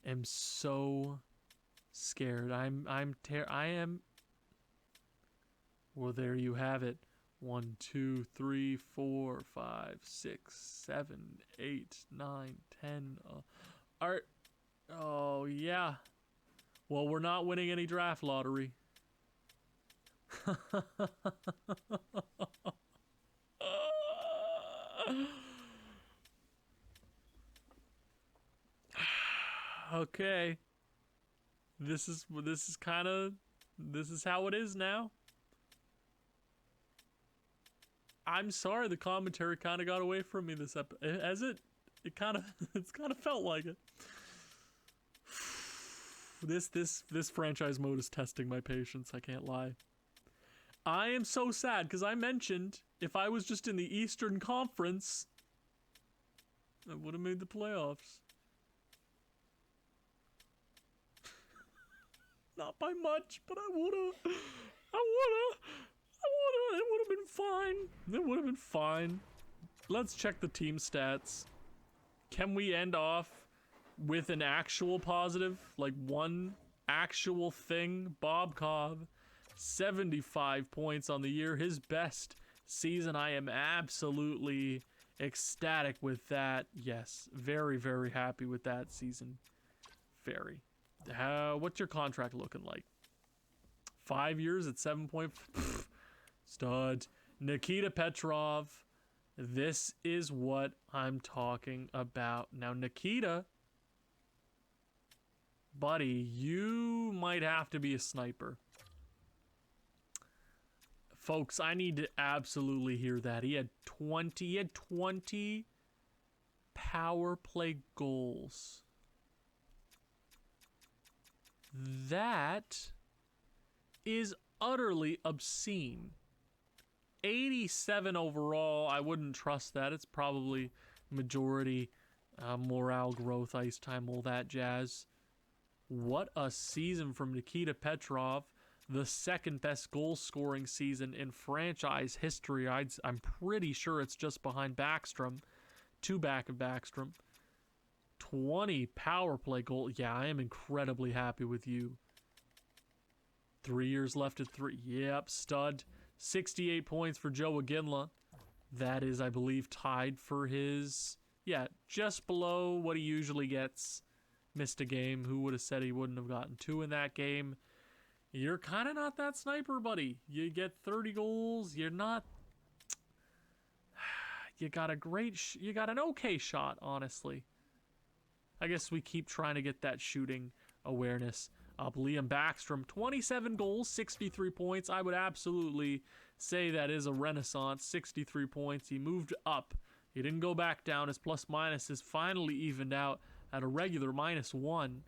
am so scared. I am. Well, there you have it. 1, 2, 3, 4, 5, 6, 7, 8, 9, 10. Art. Oh, yeah. Well, we're not winning any draft lottery. Okay. This is how it is now. I'm sorry, the commentary kind of got away from me this episode. It's kind of felt like it. This franchise mode is testing my patience. I can't lie. I am so sad because I mentioned if I was just in the Eastern Conference, I would have made the playoffs. Not by much, but I would have. It would have been fine. It would have been fine. Let's check the team stats. Can we end off with an actual positive? Like one actual thing? Bob Cobb, 75 points on the year. His best season. I am absolutely ecstatic with that. Yes, very, very happy with that season. Very. What's your contract looking like? 5 years at 7 point. Stud. Nikita Petrov. This is what I'm talking about. Now, Nikita, buddy, you might have to be a sniper. Folks, I need to absolutely hear that. He had 20 power play goals. That is utterly obscene. 87 overall. I wouldn't trust that. It's probably majority morale growth, ice time, all that jazz. What a season from Nikita Petrov. The second best goal scoring season in franchise history. I'm pretty sure it's just behind Backstrom. 2 back of Backstrom. 20 power play goal. Yeah, I am incredibly happy with you. 3 years left at 3. Yep, stud. 68 points for Joe Aginla. That is, I believe, tied for his... Yeah, just below what he usually gets. Missed a game. Who would have said he wouldn't have gotten 2 in that game? You're kind of not that sniper, buddy. You get 30 goals. You're not... You got a great... You got an okay shot, honestly. I guess we keep trying to get that shooting awareness up. Liam Backstrom, 27 goals, 63 points. I would absolutely say that is a renaissance. 63 points. He moved up. He didn't go back down. His plus minus is finally evened out at a regular -1.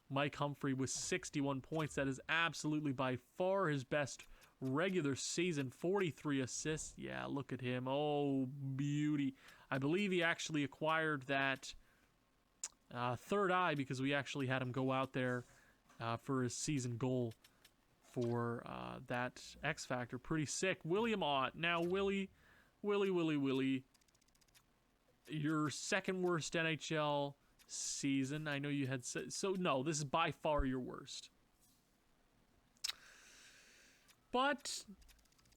Mike Humphrey with 61 points. That is absolutely by far his best regular season. 43 assists. Yeah, look at him. Oh, beauty. I believe he actually acquired that third eye because we actually had him go out there for his season goal for that X Factor. Pretty sick. William Ott. Now, Willie. Your second worst NHL season. I know you had... So, no, this is by far your worst. But,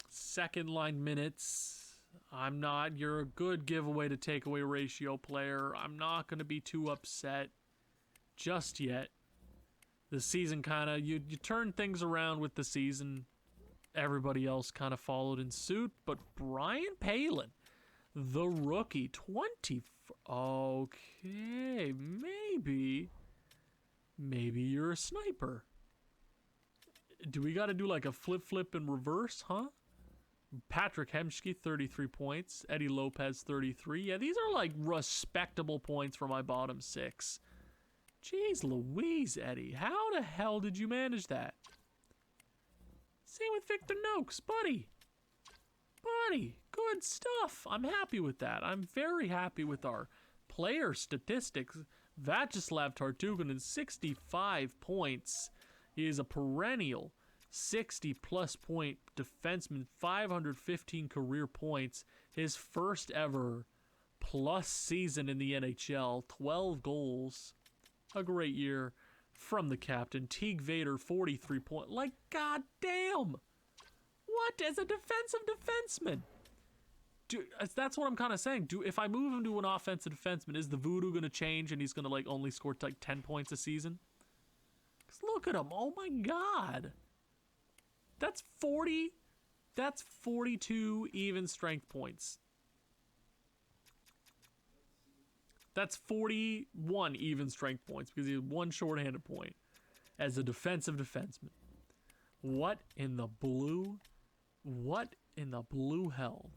second line minutes... I'm not. You're a good giveaway to takeaway ratio player. I'm not going to be too upset just yet. The season kind of... You turned things around with the season. Everybody else kind of followed in suit. But Brian Palin, the rookie, 20... Okay, maybe you're a sniper. Do we got to do like a flip in reverse, huh? Patrick Hemschke, 33 points. Eddie Lopez, 33. Yeah, these are like respectable points for my bottom 6. Jeez Louise, Eddie. How the hell did you manage that? Same with Victor Noakes, buddy. Good stuff. I'm happy with that. I'm very happy with our player statistics. Vyacheslav Tartukanen, 65 points. He is a perennial 60-plus point defenseman, 515 career points. His first ever plus season in the NHL, 12 goals. A great year from the captain. Teague Vader, 43 points. Like, goddamn! What? As a defensive defenseman? That's what I'm kind of saying. If I move him to an offensive defenseman, is the voodoo going to change and he's going to like only score like 10 points a season? Because look at him. Oh my god. That's 40. That's 42 even strength points. That's 41 even strength points because he had 1 shorthanded point as a defensive defenseman. What in the blue? What in the blue hell?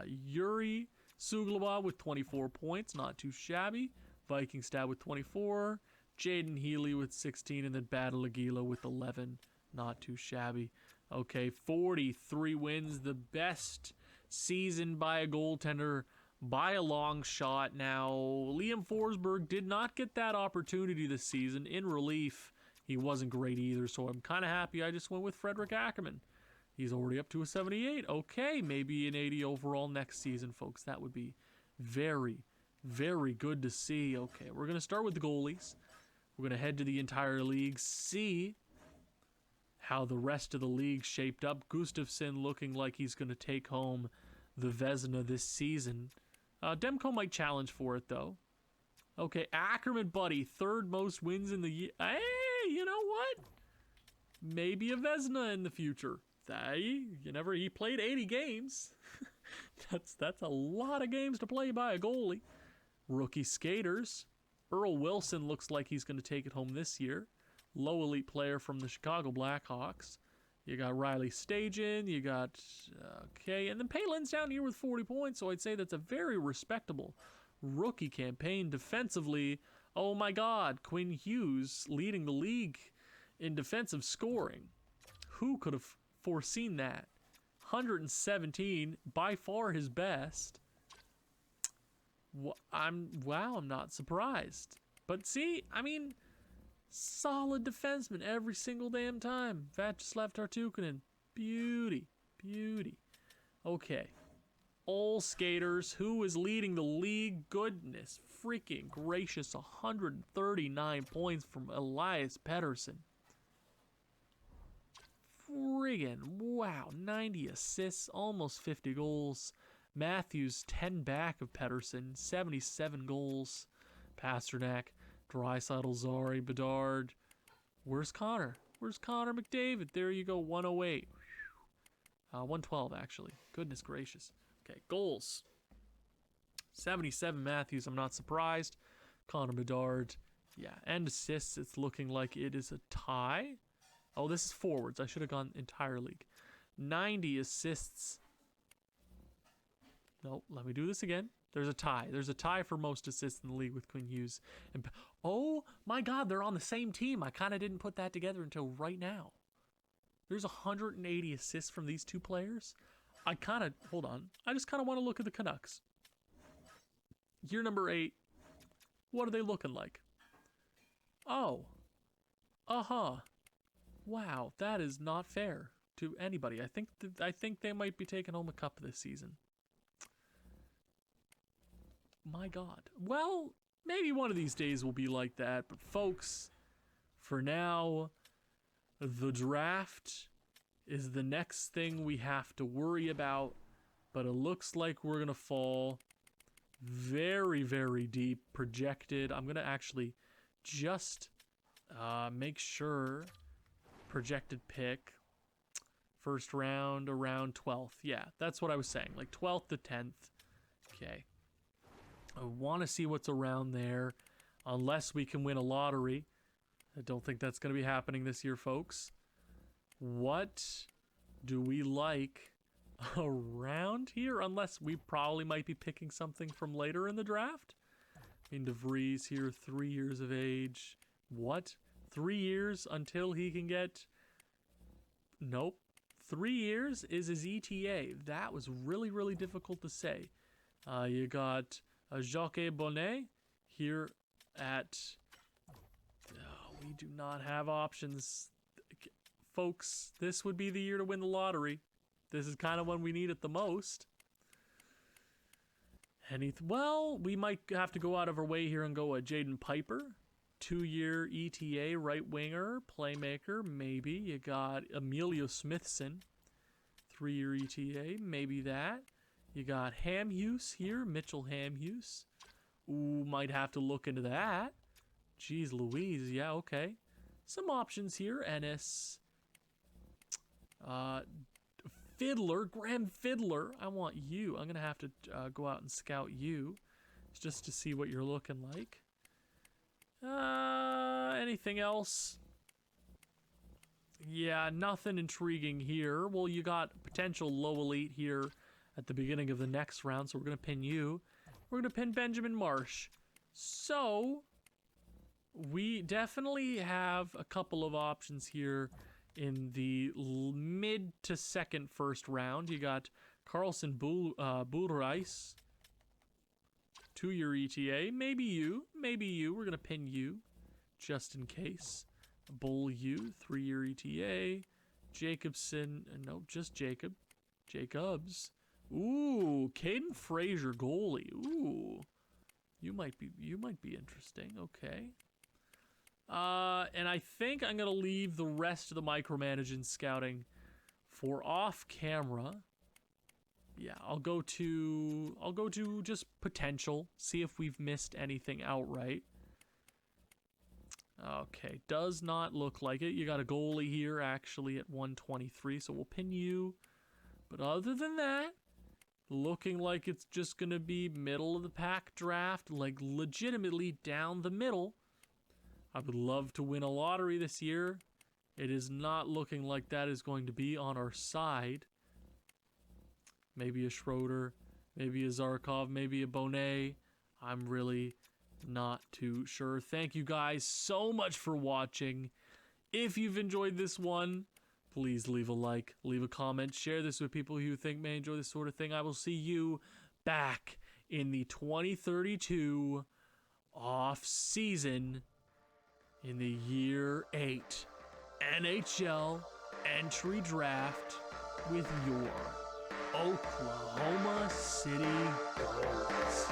Yuri Suglova with 24 points, not too shabby. Viking Stab with 24. Jaden Healy with 16, and then Battle Aguila with 11. Not too shabby. Okay, 43 wins. The best season by a goaltender by a long shot. Now, Liam Forsberg did not get that opportunity this season. In relief, he wasn't great either, so I'm kind of happy I just went with Frederick Ackerman. He's already up to a 78. Okay, maybe an 80 overall next season, folks. That would be very, very good to see. Okay, we're going to start with the goalies. We're going to head to the entire league, see how the rest of the league shaped up. Gustafsson looking like he's going to take home the Vezina this season. Demko might challenge for it, though. Okay, Ackerman, buddy, third most wins in the year. Hey, you know what? Maybe a Vezina in the future. He played 80 games. That's a lot of games to play by a goalie. Rookie skaters. Earl Wilson looks like he's going to take it home this year. Low elite player from the Chicago Blackhawks. You got Riley Stajan. You got, okay. And then Palin's down here with 40 points, so I'd say that's a very respectable rookie campaign. Defensively, oh my God, Quinn Hughes leading the league in defensive scoring. Who could have foreseen that? 117, by far his best. I'm not surprised. But see, I mean, solid defenseman every single damn time. Vyacheslav Tartukinen, beauty. Okay, all skaters. Who is leading the league? Goodness freaking gracious, 139 points from Elias Pettersson. Friggin' wow, 90 assists, almost 50 goals. Matthews 10 back of Pettersson, 77 goals. Pasternak, Draisaitl, Zari, Bedard. Where's Connor? Where's Connor McDavid? There you go, 108. 112 actually. Goodness gracious. Okay, goals. 77 Matthews, I'm not surprised. Connor Bedard, yeah, and assists, it's looking like it is a tie. Oh, this is forwards. I should have gone entire league. 90 assists. Nope, let me do this again. There's a tie. There's a tie for most assists in the league with Quinn Hughes. And oh my God, they're on the same team. I kind of didn't put that together until right now. There's 180 assists from these two players. Hold on. I just kind of want to look at the Canucks. Year number 8. What are they looking like? Oh. Wow, that is not fair to anybody. I think they might be taking home a cup this season. My God. Well, maybe one of these days will be like that, but folks, for now, the draft is the next thing we have to worry about, but it looks like we're going to fall very, very deep projected. I'm going to actually just make sure projected pick first round around 12th. Yeah, that's what I was saying, like 12th to 10th. Okay. I want to see what's around there unless we can win a lottery. I don't think that's going to be happening this year, folks. What do we like around here? Unless we probably might be picking something from later in the draft. I mean, DeVries here, 3 years of age. What? 3 years until he can get... Nope. 3 years is his ETA. That was really, really difficult to say. You got Jacques Bonnet here at... we do not have options. Folks, this would be the year to win the lottery. This is kind of when we need it the most. Well, we might have to go out of our way here and go a Jaden Piper. 2-year ETA, right winger, playmaker, maybe. You got Emilio Smithson, 3-year ETA, maybe that. You got Hamhuis here, Mitchell Hamhuis. Ooh, might have to look into that. Jeez Louise, yeah, okay. Some options here, Ennis. Fiddler, Graham Fiddler, I want you. I'm going to have to go out and scout you just to see what you're looking like. Anything else? Yeah, nothing intriguing here. Well, you got potential low elite here at the beginning of the next round, so we're going to pin you. We're going to pin Benjamin Marsh. So, we definitely have a couple of options here in the mid to second first round. You got Carlson Bullreis. 2-year ETA. Maybe you. We're going to pin you just in case. Bull U, 3-year ETA. Jacobson, no, just Jacob. Jacobs. Ooh, Caden Frazier, goalie. Ooh, you might be interesting. Okay. And I think I'm gonna leave the rest of the micromanaging scouting for off camera. Yeah, I'll go to just potential. See if we've missed anything outright. Okay, does not look like it. You got a goalie here actually at 123, so we'll pin you. But other than that, looking like it's just going to be middle of the pack draft, like legitimately down the middle. I would love to win a lottery this year. It is not looking like that is going to be on our side. Maybe a Schroeder, maybe a Zarkov, maybe a Bonet. I'm really not too sure. Thank you guys so much for watching. If you've enjoyed this one, please leave a like, leave a comment, share this with people who you think may enjoy this sort of thing. I will see you back in the 2032 off season in the year 8 NHL entry draft with your Oklahoma City Goals.